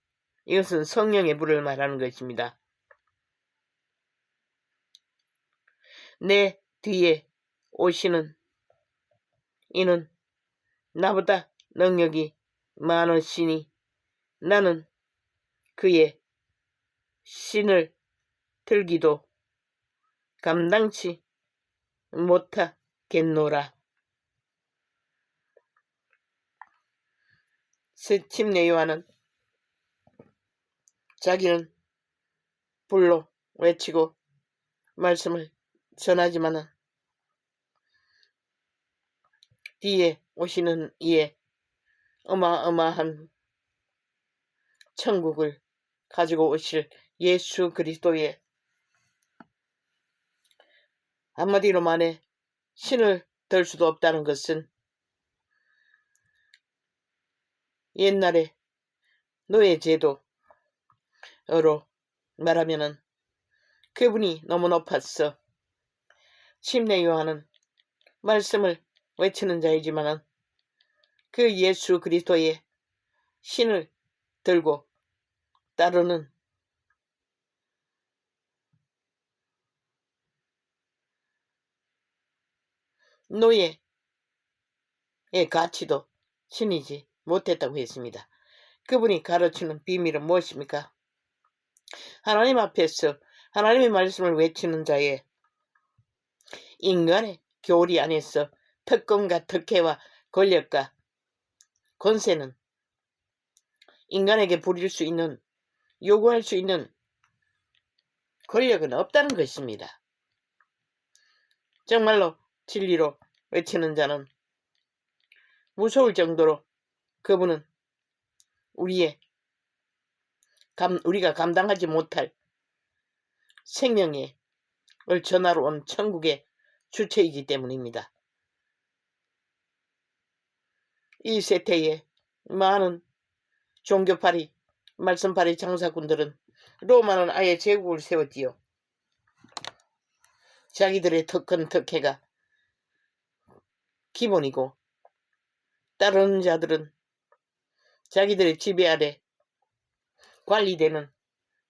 이것은 성령의 불을 말하는 것입니다. 내 뒤에 오시는 이는 나보다 능력이 많으시니 나는 그의 신을 들기도 감당치 못하겠노라. 침례 요한은 자기는 불로 외치고 말씀을 전하지만은 뒤에 오시는 이의 어마어마한 천국을 가지고 오실 예수 그리스도의 한마디로 말해 신을 들 수도 없다는 것은 옛날에 노예제도로 말하면은 그분이 너무 높았어. 침례 요한은 말씀을 외치는 자이지만은 그 예수 그리스도의 신을 들고 따르는 노예의 가치도 신이지 못했다고 했습니다. 그분이 가르치는 비밀은 무엇입니까? 하나님 앞에서 하나님의 말씀을 외치는 자의 인간의 교리 안에서 특권과 특혜와 권력과 권세는 인간에게 부릴 수 있는, 요구할 수 있는 권력은 없다는 것입니다. 정말로 진리로 외치는 자는 무서울 정도로 그분은 우리가 감당하지 못할 생명을 전하러 온 천국의 주체이기 때문입니다. 이 세태에 많은 종교파리, 말씀파리 장사꾼들은 로마는 아예 제국을 세웠지요. 자기들의 특권 특혜가 기본이고 따르는 자들은 자기들의 지배 아래 관리되는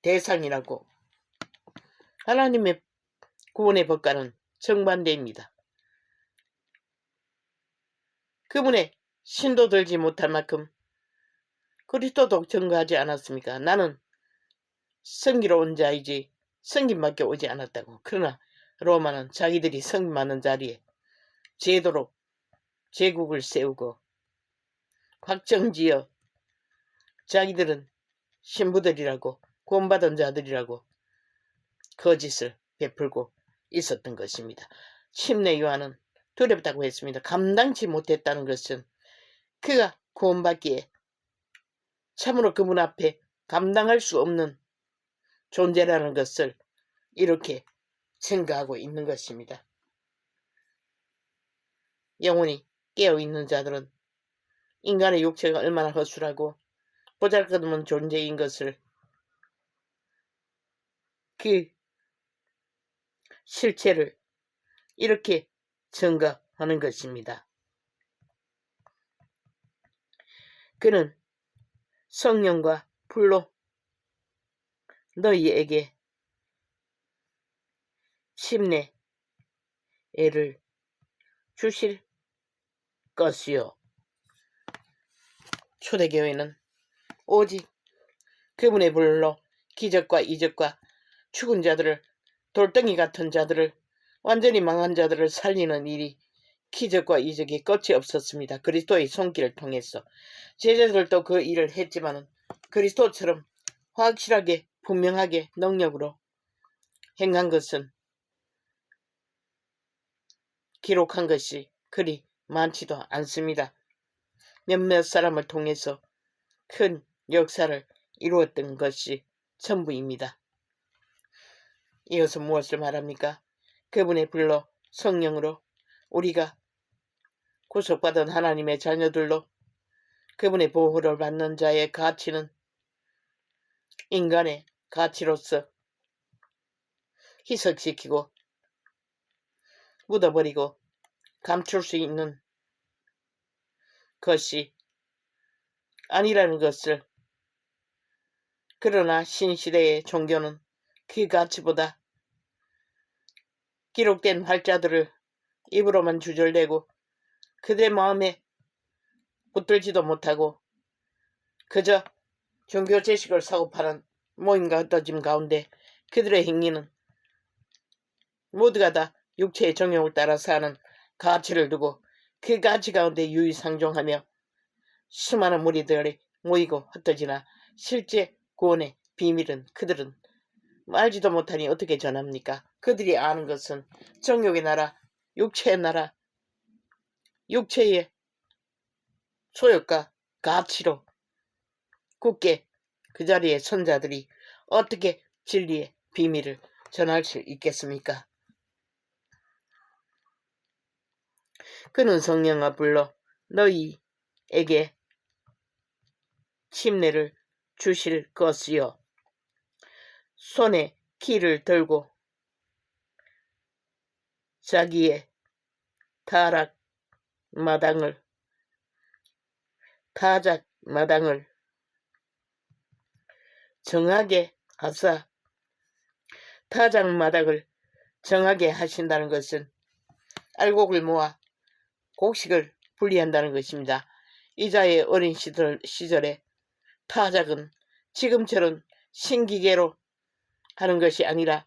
대상이라고. 하나님의 구원의 법과는 정반대입니다. 그분의 신도 들지 못할 만큼 그리스도도 증거하지 않았습니까? 나는 성기로 온 자이지 성김밖에 오지 않았다고. 그러나 로마는 자기들이 성김 많은 자리에 제도로 제국을 세우고 확정지어 자기들은 신부들이라고 구원받은 자들이라고 거짓을 베풀고 있었던 것입니다. 침례 요한은 두렵다고 했습니다. 감당치 못했다는 것은 그가 구원받기에 참으로 그분 앞에 감당할 수 없는 존재라는 것을 이렇게 생각하고 있는 것입니다. 영혼이 깨어있는 자들은 인간의 육체가 얼마나 허술하고 보잘것없는 존재인 것을 그 실체를 이렇게 증거하는 것입니다. 그는 성령과 불로 너희에게 침례를 주실 것이요. 초대교회는 오직 그분의 불로 기적과 이적과 죽은 자들을, 돌덩이 같은 자들을, 완전히 망한 자들을 살리는 일이 기적과 이적이 끝이 없었습니다. 그리스도의 손길을 통해서 제자들도 그 일을 했지만 그리스도처럼 확실하게 분명하게 능력으로 행한 것은 기록한 것이 그리 많지도 않습니다. 몇몇 사람을 통해서 큰 역사를 이루었던 것이 전부입니다. 이어서 무엇을 말합니까? 그분의 불로 성령으로 우리가 구속받은 하나님의 자녀들로 그분의 보호를 받는 자의 가치는 인간의 가치로서 희석시키고 묻어버리고 감출 수 있는 것이 아니라는 것을, 그러나 신시대의 종교는 그 가치보다 기록된 활자들을 입으로만 주절대고 그들의 마음에 붙들지도 못하고 그저 종교 지식을 사고 파는 모임과 흩어짐 가운데 그들의 행위는 모두가 다 육체의 정욕을 따라 사는 가치를 두고 그 가치 가운데 유의상종하며 수많은 무리들이 모이고 흩어지나 실제 구원의 비밀은 그들은 알지도 못하니 어떻게 전합니까? 그들이 아는 것은 정욕의 나라, 육체의 나라, 육체의 소욕과 가치로 굳게 그 자리에 선 자들이 어떻게 진리의 비밀을 전할 수 있겠습니까? 그는 성령과 불로 너희에게 침례를 주실 것이요. 손에 키를 들고 자기의 타작 마당을 정하게 하사, 타작 마당을 정하게 하신다는 것은 알곡을 모아 곡식을 분리한다는 것입니다. 이자의 어린 시절에 타작은 지금처럼 신기계로 하는 것이 아니라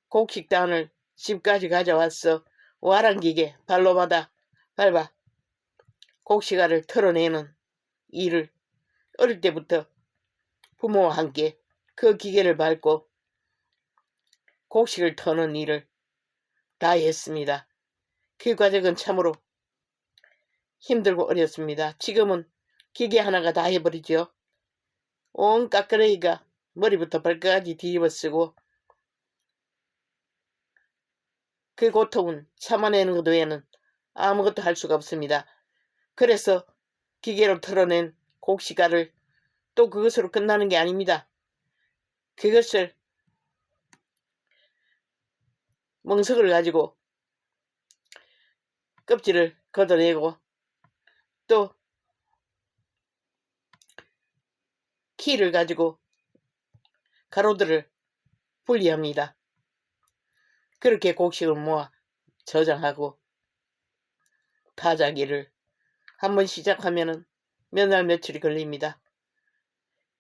곡식단을 집까지 가져와서 와랑기계 발로 밟아 곡식알을 털어내는 일을 어릴 때부터 부모와 함께 그 기계를 밟고 곡식을 터는 일을 다 했습니다. 그 과정은 참으로 힘들고 어렵습니다. 지금은 기계 하나가 다 해버리죠. 온 까끄레기가 머리부터 발끝까지 뒤집어 쓰고 그 고통은 참아내는 것 외에는 아무것도 할 수가 없습니다. 그래서 기계로 털어낸 곡식알을 또 그것으로 끝나는 게 아닙니다. 그것을 멍석을 가지고 껍질을 걷어내고 또 키를 가지고 가루들을 분리합니다. 그렇게 곡식을 모아 저장하고 타자기를 한번 시작하면은 몇 날 며칠이 걸립니다.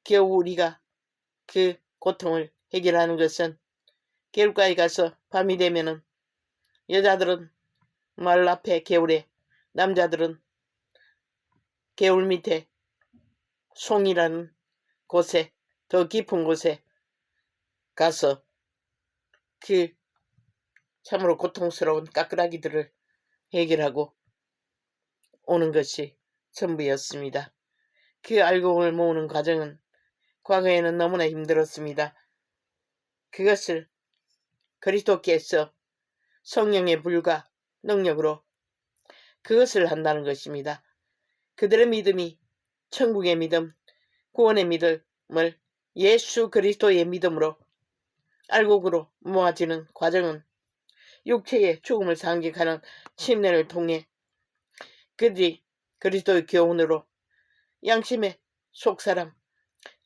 겨우 우리가 그 고통을 해결하는 것은 개울가에 가서 밤이 되면은 여자들은 마을 앞에 개울에, 남자들은 개울 밑에 송이라는 곳에, 더 깊은 곳에 가서 그 참으로 고통스러운 까끄라기들을 해결하고 오는 것이 전부였습니다. 그 알곡을 모으는 과정은 과거에는 너무나 힘들었습니다. 그것을 그리스도께서 성령의 불과 능력으로 그것을 한다는 것입니다. 그들의 믿음이 천국의 믿음, 구원의 믿음을 예수 그리스도의 믿음으로 알곡으로 모아지는 과정은 육체의 죽음을 상징하는 침례를 통해 그들이 그리스도의 교훈으로 양심의 속사람,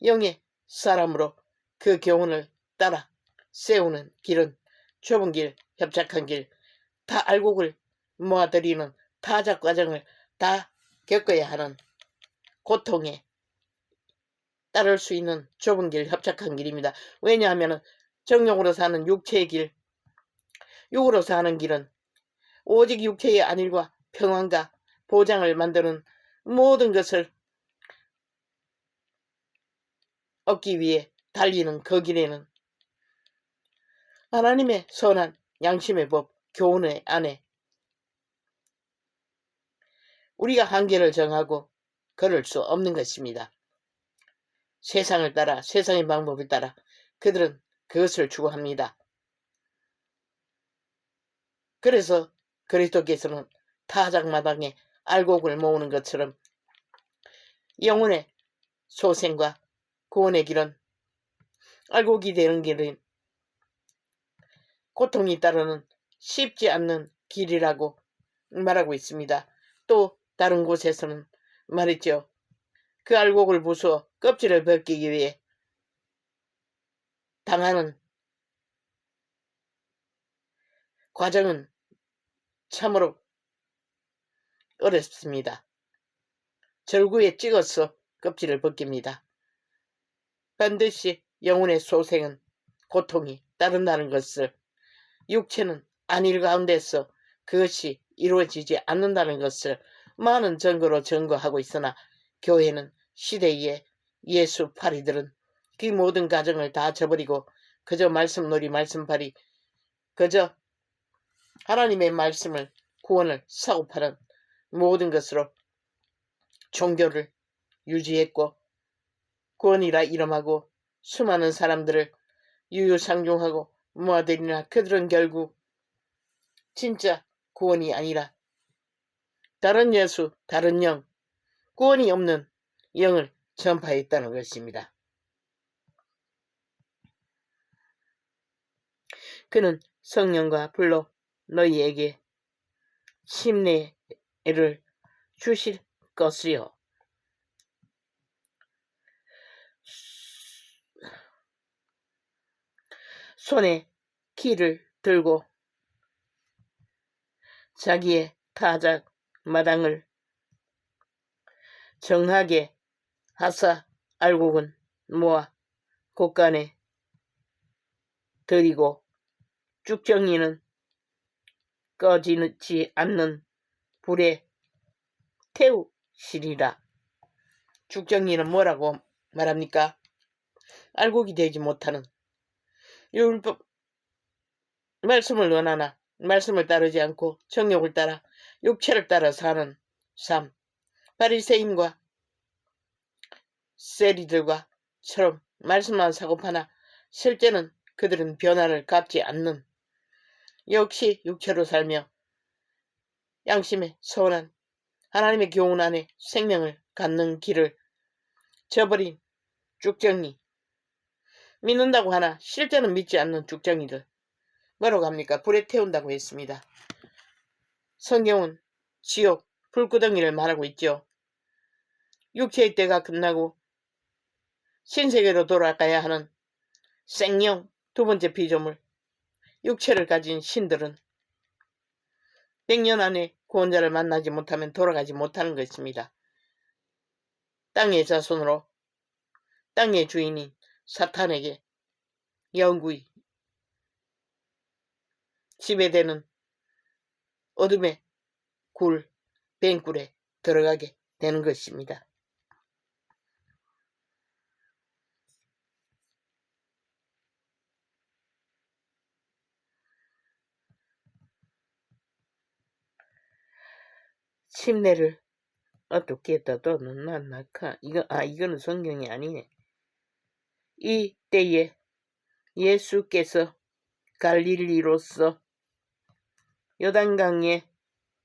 영의 사람으로 그 교훈을 따라 세우는 길은 좁은 길, 협착한 길, 다 알곡을 모아들이는 타작 과정을 다 겪어야 하는 고통에 따를 수 있는 좁은 길, 협착한 길입니다. 왜냐하면 정욕으로 사는 육체의 길, 육으로 사는 길은 오직 육체의 안일과 평안과 보장을 만드는 모든 것을 얻기 위해 달리는 그 길에는 하나님의 선한 양심의 법, 교훈의 안에 우리가 한계를 정하고 걸을 수 없는 것입니다. 세상을 따라, 세상의 방법을 따라 그들은 그것을 추구합니다. 그래서 그리스도께서는 타작마당에 알곡을 모으는 것처럼 영혼의 소생과 구원의 길은 알곡이 되는 길은 고통이 따르는 쉽지 않는 길이라고 말하고 있습니다. 또 다른 곳에서는 말했죠. 그 알곡을 부수어 껍질을 벗기기 위해 당하는 과정은 참으로 어렵습니다. 절구에 찍어서 껍질을 벗깁니다. 반드시 영혼의 소생은 고통이 따른다는 것을, 육체는 안일 가운데서 그것이 이루어지지 않는다는 것을 많은 증거로 증거하고 있으나 교회는 시대의 예수 파리들은 그 모든 가정을 다 저버리고 그저 말씀놀이 말씀팔이, 그저 하나님의 말씀을 구원을 사고파는 모든 것으로 종교를 유지했고 구원이라 이름하고 수많은 사람들을 유유상종하고 모아들이나 그들은 결국 진짜 구원이 아니라 다른 예수, 다른 영, 구원이 없는 영을 전파했다는 것입니다. 그는 성령과 불로 너희에게 침례를 주실 것이요. 손에 키를 들고 자기의 타작 마당을 정하게 하사 알곡은 모아 곳간에 들이고 쭉정이는 꺼지지 않는 불에 태우시리라. 쭉정이는 뭐라고 말합니까? 알곡이 되지 못하는 율법 말씀을 원하나 말씀을 따르지 않고 정욕을 따라 육체를 따라 사는 삶. 바리새인과 세리들과처럼 말씀만 사고파나 실제는 그들은 변화를 갚지 않는, 역시 육체로 살며 양심에 서운한 하나님의 교훈 안에 생명을 갖는 길을 저버린 쭉정이, 믿는다고 하나 실제는 믿지 않는 쭉정이들 뭐라고 합니까? 불에 태운다고 했습니다. 성경은 지옥, 불구덩이를 말하고 있죠. 육체의 때가 끝나고 신세계로 돌아가야 하는 생령 두 번째 피조물, 육체를 가진 신들은 100년 안에 구원자를 만나지 못하면 돌아가지 못하는 것입니다. 땅의 자손으로 땅의 주인인 사탄에게 영구히 지배되는 어둠의 굴, 뱅굴에 들어가게 되는 것입니다. 침례를 어떻게 떠도는 나나카. 이거는 성경이 아니네. 이 때에 예수께서 갈릴리로서 요단강에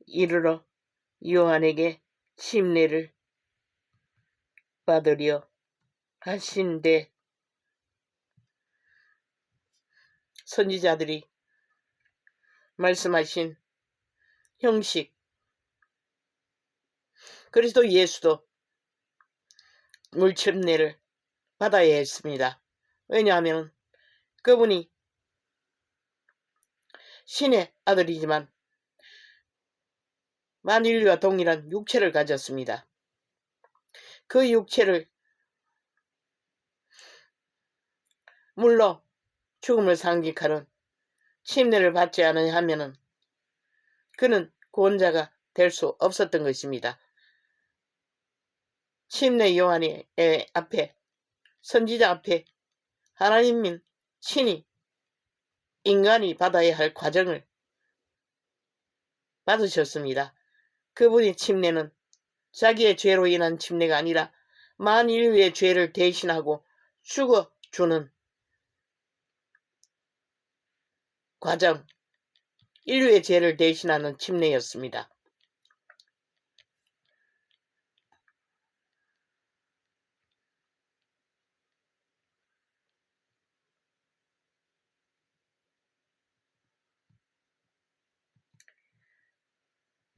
이르러 요한에게 침례를 받으려 하신대 선지자들이 말씀하신 형식, 그리스도 예수도 물침례를 받아야 했습니다. 왜냐하면 그분이 신의 아들이지만 만인류와 동일한 육체를 가졌습니다. 그 육체를 물로 죽음을 상징하는 침례를 받지 않으면 그는 구원자가 될 수 없었던 것입니다. 침례 요한의 앞에, 선지자 앞에 하나님은 친히 인간이 받아야 할 과정을 받으셨습니다. 그분의 침례는 자기의 죄로 인한 침례가 아니라 만인류의 죄를 대신하고 죽어주는 과정, 인류의 죄를 대신하는 침례였습니다.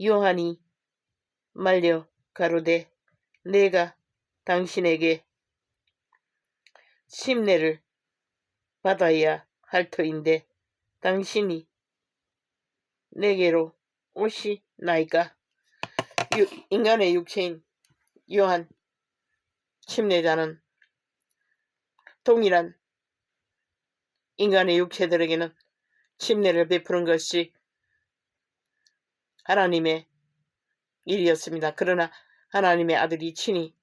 요한이 말려 가로되 내가 당신에게 침례를 받아야 할 터인데 당신이 내게로 오시나이까. 인간의 육체인 요한 침례자는 동일한 인간의 육체들에게는 침례를 베푸는 것이 하나님의 일이었습니다. 그러나 하나님의 아들이 친히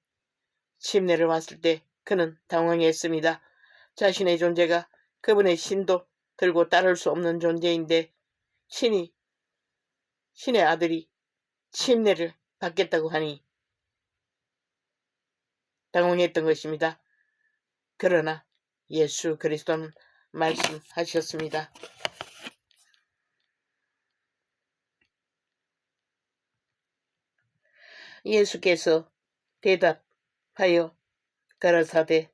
침례를 왔을 때 그는 당황했습니다. 자신의 존재가 그분의 신도 들고 따를 수 없는 존재인데 친히 신의 아들이 침례를 받겠다고 하니 당황했던 것입니다. 그러나 예수 그리스도는 말씀하셨습니다. 예수께서 대답하여 가라사대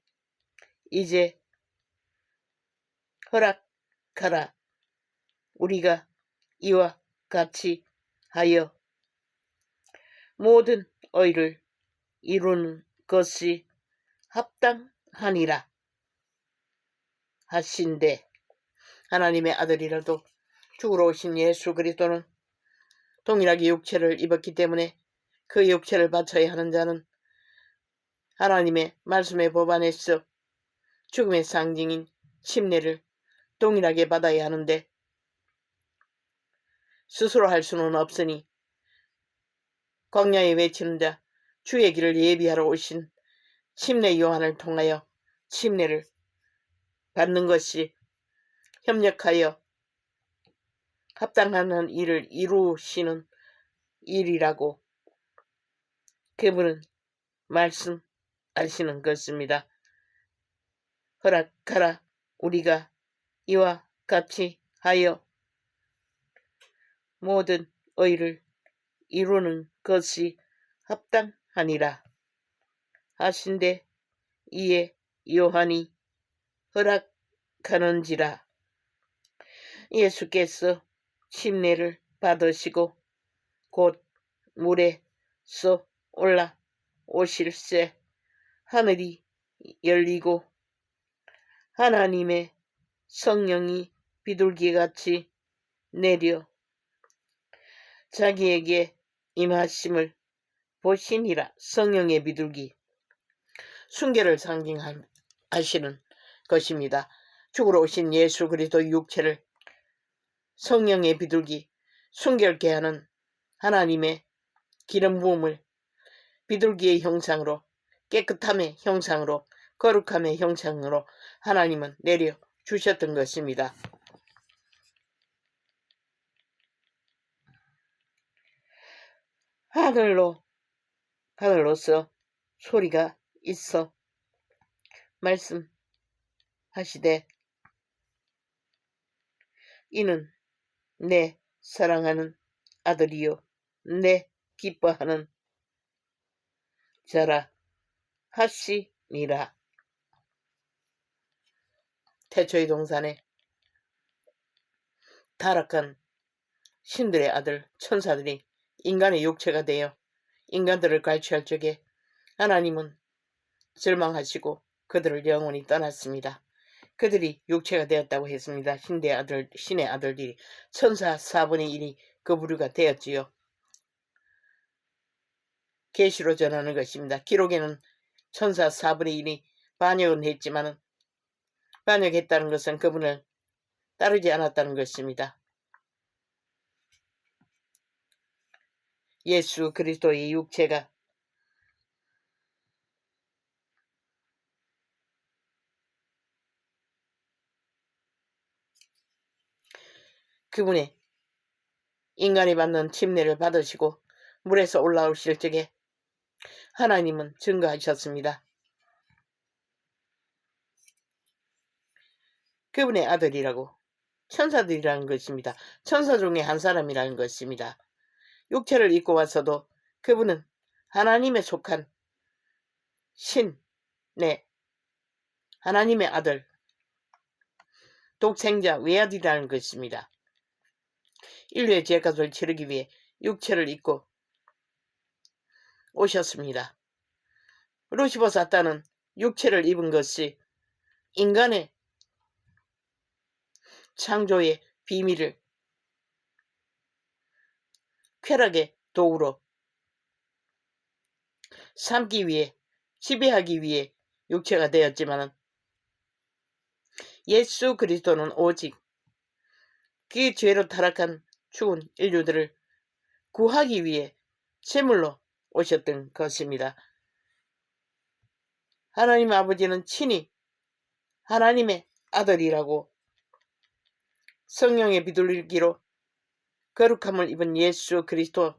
이제 허락하라. 우리가 이와 같이 하여 모든 의를 이루는 것이 합당하니라 하신대. 하나님의 아들이라도 죽으러 오신 예수 그리스도는 동일하게 육체를 입었기 때문에 그 육체를 바쳐야 하는 자는 하나님의 말씀의 법 안에서 죽음의 상징인 침례를 동일하게 받아야 하는데 스스로 할 수는 없으니 광야에 외치는 자 주의 길을 예비하러 오신 침례 요한을 통하여 침례를 받는 것이 협력하여 합당한 일을 이루시는 일이라고 그분은 말씀하시는 것입니다. 허락하라 우리가 이와 같이 하여 모든 의를 이루는 것이 합당하니라 하신데 이에 요한이 허락하는지라. 예수께서 침례를 받으시고 곧 물에서 올라오실새 하늘이 열리고 하나님의 성령이 비둘기같이 내려 자기에게 임하심을 보시니라. 성령의 비둘기, 순교를 상징하시는 것입니다. 죽으러 오신 예수 그리스도 육체를 성령의 비둘기, 순결케 하는 하나님의 기름 부음을 비둘기의 형상으로, 깨끗함의 형상으로, 거룩함의 형상으로 하나님은 내려 주셨던 것입니다. 하늘로서 소리가 있어 말씀하시되 이는 내 사랑하는 아들이요 내 기뻐하는 자라 하시니라. 태초의 동산에 타락한 신들의 아들 천사들이 인간의 육체가 되어 인간들을 갈취할 적에 하나님은 절망하시고 그들을 영원히 떠났습니다. 그들이 육체가 되었다고 했습니다. 신의 아들들이 천사 4분의 1이 그 부류가 되었지요. 계시로 전하는 것입니다. 기록에는 천사 4분의 1이 반역은 했지만 반역했다는 것은 그분을 따르지 않았다는 것입니다. 예수 그리스도의 육체가 그분의 인간이 받는 침례를 받으시고 물에서 올라오실 적에 하나님은 증거하셨습니다. 그분의 아들이라고, 천사들이라는 것입니다. 천사 중에 한 사람이라는 것입니다. 육체를 입고 와서도 그분은 하나님에 속한 하나님의 아들, 독생자 외아들이라는 것입니다. 인류의 죄값을 치르기 위해 육체를 입고 오셨습니다. 루시퍼 사탄은 육체를 입은 것이 인간의 창조의 비밀을 쾌락의 도구로 삼기 위해, 지배하기 위해 육체가 되었지만 예수 그리스도는 오직 그 죄로 타락한 죽은 인류들을 구하기 위해 제물로 오셨던 것입니다. 하나님 아버지는 친히 하나님의 아들이라고 성령의 비둘기로 거룩함을 입은 예수 그리스도의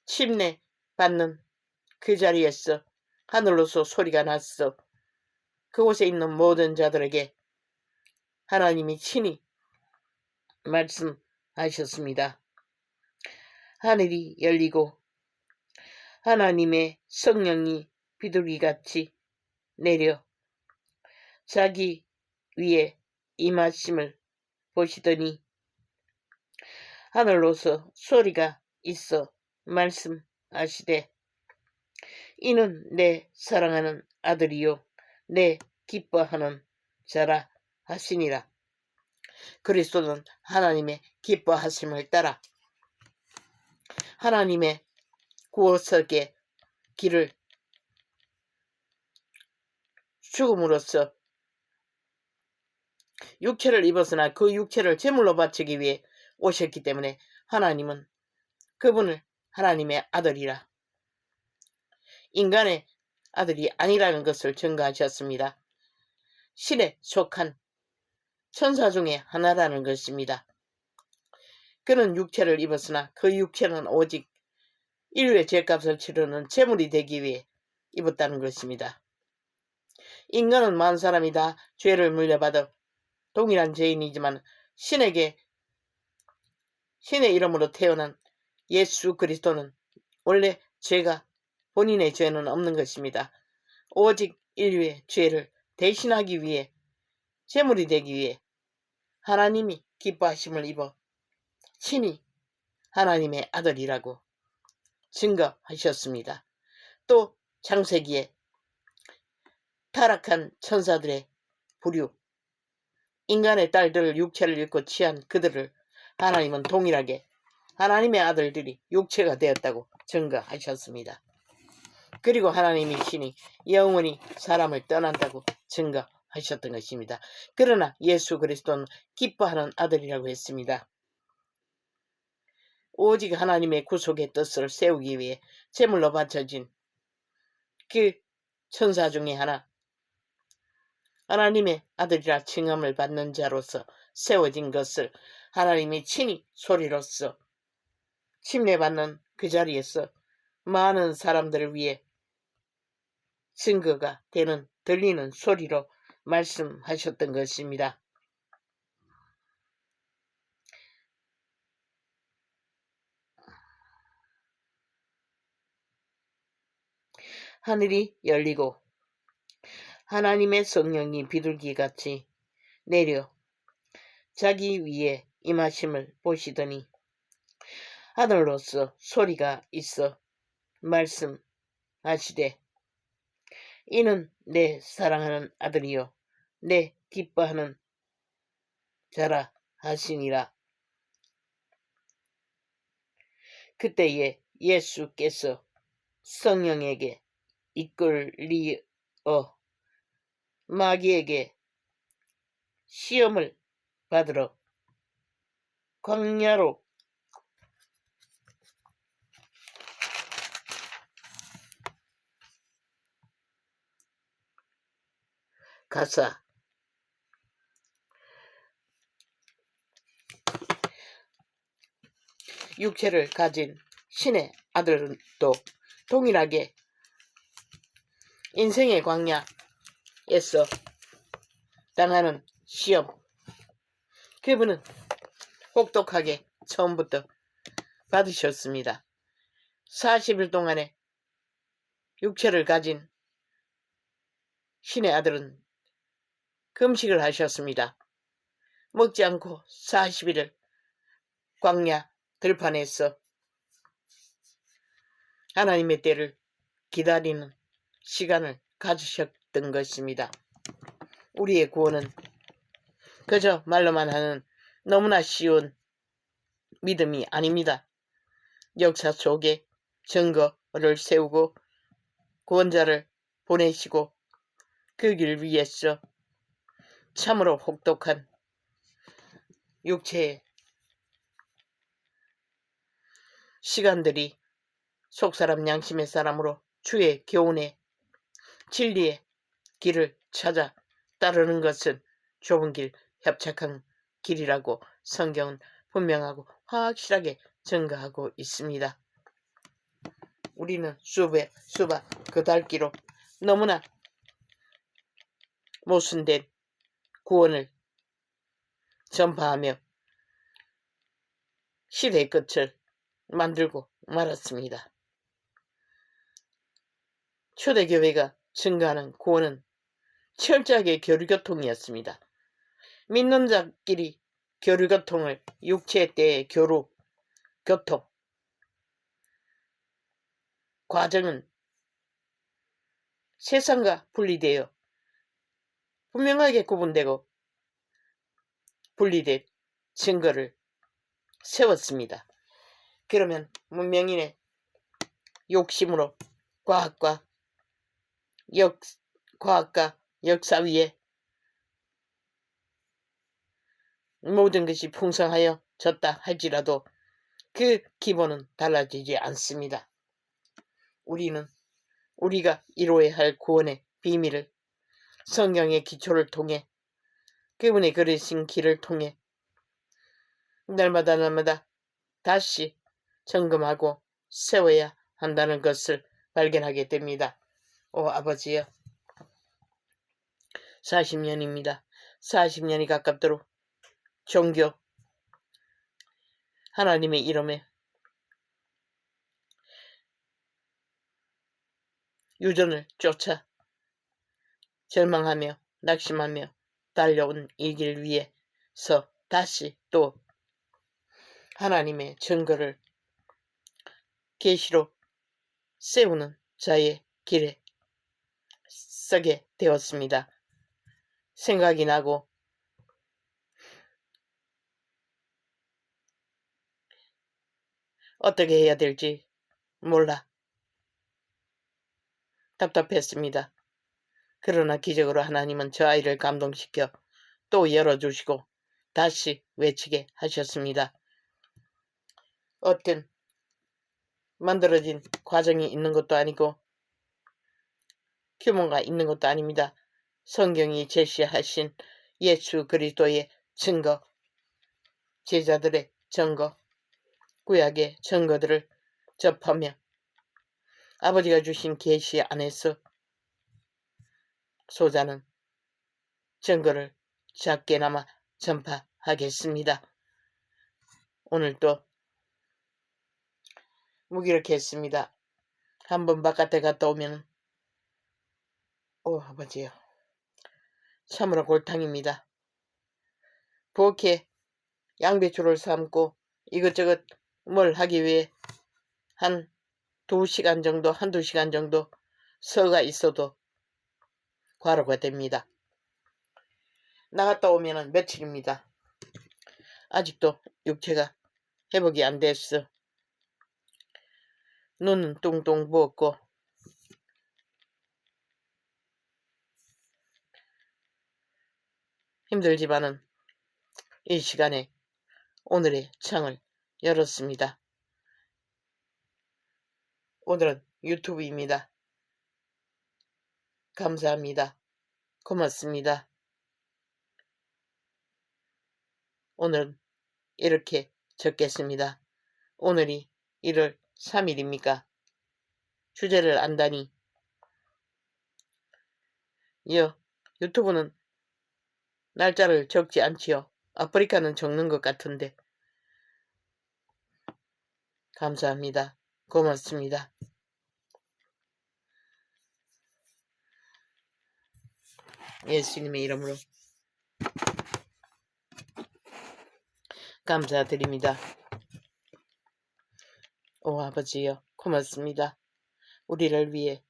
침례 받는 그 자리에서 하늘로서 소리가 났어. 그곳에 있는 모든 자들에게 하나님이 친히 말씀하셨습니다. 하늘이 열리고 하나님의 성령이 비둘기같이 내려 자기 위에 임하심을 보시더니 하늘로서 소리가 있어 말씀하시되 이는 내 사랑하는 아들이요 내 기뻐하는 자라 하시니라. 그리스도는 하나님의 기뻐하심을 따라 하나님의 구속의 길을 죽음으로써 육체를 입었으나 그 육체를 제물로 바치기 위해 오셨기 때문에 하나님은 그분을 하나님의 아들이라, 인간의 아들이 아니라는 것을 증거하셨습니다. 신에 속한 천사 중에 하나라는 것입니다. 그는 육체를 입었으나 그 육체는 오직 인류의 죄값을 치르는 제물이 되기 위해 입었다는 것입니다. 인간은 많은 사람이 다 죄를 물려받아 동일한 죄인이지만 신의 이름으로 태어난 예수 그리스도는 원래 본인의 죄는 없는 것입니다. 오직 인류의 죄를 대신하기 위해, 제물이 되기 위해 하나님이 기뻐하심을 입어 친히 하나님의 아들이라고 증거하셨습니다. 또 창세기에 타락한 천사들의 부류, 인간의 딸들을 육체를 입고 취한 그들을 하나님은 동일하게 하나님의 아들들이 육체가 되었다고 증거하셨습니다. 그리고 하나님이 신이 영원히 사람을 떠난다고 증거하셨던 것입니다. 그러나 예수 그리스도는 기뻐하는 아들이라고 했습니다. 오직 하나님의 구속의 뜻을 세우기 위해 제물로 바쳐진 그 천사 중에 하나, 하나님의 아들이라 칭함을 받는 자로서 세워진 것을 하나님이 친히 소리로서 침례받는 그 자리에서 많은 사람들을 위해 증거가 되는, 들리는 소리로 말씀하셨던 것입니다. 하늘이 열리고 하나님의 성령이 비둘기같이 내려 자기 위에 임하심을 보시더니 하늘로서 소리가 있어 말씀하시되, 이는 내 사랑하는 아들이요 내 기뻐하는 자라 하시니라. 그때에 예수께서 성령에게 이끌리어 마귀에게 시험을 받으러 광야로 가사 육체를 가진 신의 아들도 동일하게 인생의 광야에서 당하는 시험, 그분은 혹독하게 처음부터 받으셨습니다. 40일 동안의 육체를 가진 신의 아들은 금식을 하셨습니다. 먹지 않고 40일을 광야 들판에서 하나님의 때를 기다리는 시간을 가지셨던 것입니다. 우리의 구원은 그저 말로만 하는 너무나 쉬운 믿음이 아닙니다. 역사 속에 증거를 세우고 구원자를 보내시고 그 길 위에서 참으로 혹독한 육체의 시간들이 속사람 양심의 사람으로 주의 교훈의 진리의 길을 찾아 따르는 것은 좁은 길, 협착한 길이라고 성경은 분명하고 확실하게 증거하고 있습니다. 우리는 수바 그 달 길로 너무나 모순된 구원을 전파하며 시대의 끝을 만들고 말았습니다. 초대교회가 증거하는 구원은 철저하게 교류교통이었습니다. 믿는 자끼리 교류교통을, 육체의 때의 교통 과정은 세상과 분리되어 분명하게 구분되고 분리된 증거를 세웠습니다. 그러면 문명인의 욕심으로 과학과 역사 위에 모든 것이 풍성하여 졌다 할지라도 그 기본은 달라지지 않습니다. 우리는 우리가 이루어야 할 구원의 비밀을 성경의 기초를 통해 그분의 걸으신 길을 통해 날마다 다시 점검하고 세워야 한다는 것을 발견하게 됩니다. 오 아버지여, 40년입니다. 40년이 가깝도록 종교 하나님의 이름에 유전을 쫓아 절망하며 낙심하며 달려온 이 길 위에서 다시 또 하나님의 증거를 계시로 세우는 자의 길에 서게 되었습니다. 생각이 나고 어떻게 해야 될지 몰라 답답했습니다. 그러나 기적으로 하나님은 저 아이를 감동시켜 또 열어주시고 다시 외치게 하셨습니다. 어떤 만들어진 과정이 있는 것도 아니고 규모가 있는 것도 아닙니다. 성경이 제시하신 예수 그리스도의 증거, 제자들의 증거, 구약의 증거들을 접하며 아버지가 주신 계시 안에서 소자는 증거를 작게나마 전파하겠습니다. 오늘도 무기력했습니다. 한번 바깥에 갔다 오면 아버지요, 참으로 골탕입니다. 부엌에 양배추를 삶고 이것저것 뭘 하기 위해 한 2시간 정도, 한두 시간 정도 서가 있어도 과로가 됩니다. 나갔다 오면은 며칠입니다. 아직도 육체가 회복이 안 됐어. 눈은 뚱뚱 부었고 힘들지만은 이 시간에 오늘의 창을 열었습니다. 오늘은 유튜브입니다. 감사합니다. 고맙습니다. 오늘은 이렇게 적겠습니다. 오늘이 1월 3일입니까? 주제를 안다니. 유튜브는 날짜를 적지 않지요. 아프리카는 적는 것 같은데. 감사합니다. 고맙습니다. 예수님의 이름으로 감사드립니다. 오 아버지여, 고맙습니다. 우리를 위해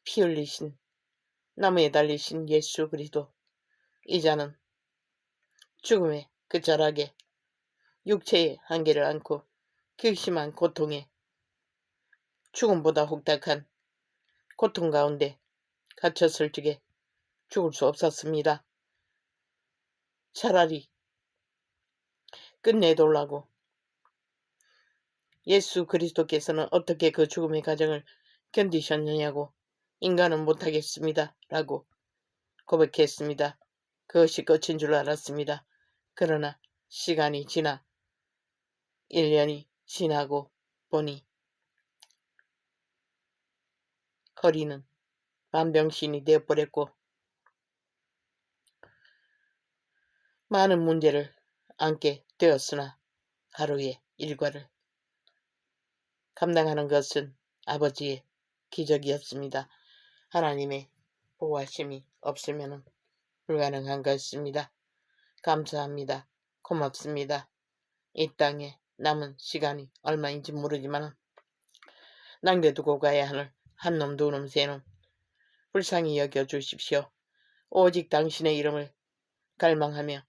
피 흘리신, 나무에 달리신 예수 그리스도, 이자는 죽음의 끝자락에 육체의 한계를 안고 극심한 고통에 죽음보다 혹독한 고통 가운데 갇혔을 적에 죽을 수 없었습니다. 차라리 끝내돌라고 예수 그리스도께서는 어떻게 그 죽음의 과정을 견디셨느냐고 인간은 못하겠습니다. 라고 고백했습니다. 그것이 끝인 줄 알았습니다. 그러나 시간이 지나 1년이 지나고 보니 거리는 만병신이 되어버렸고 많은 문제를 안게 되었으나 하루의 일과를 감당하는 것은 아버지의 기적이었습니다. 하나님의 보호하심이 없으면 불가능한 것입니다. 감사합니다. 고맙습니다. 이 땅에 남은 시간이 얼마인지 모르지만 남겨두고 가야 하는 한 놈, 두 놈, 세 놈 불쌍히 여겨주십시오. 오직 당신의 이름을 갈망하며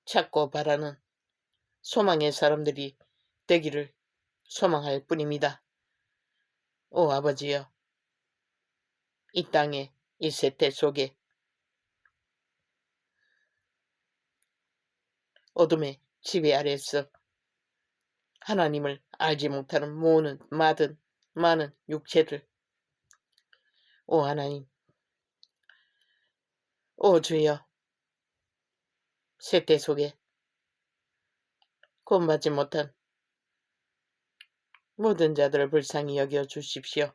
찾고 바라는 소망의 사람들이 되기를 소망할 뿐입니다. 오 아버지여, 이 땅에 이 세태 속에 어둠의 지배 아래에서 하나님을 알지 못하는 모든 많은 육체들, 오 하나님, 오 주여, 세태 속에 구원받지 못한 모든 자들을 불쌍히 여겨 주십시오.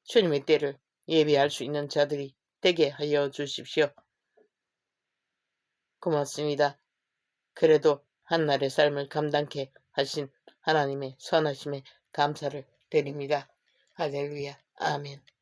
주님의 때를 예비할 수 있는 자들이 되게 하여 주십시오. 고맙습니다. 그래도 한날의 삶을 감당케 하신 하나님의 선하심에 감사를 드립니다. 할렐루야. 아멘.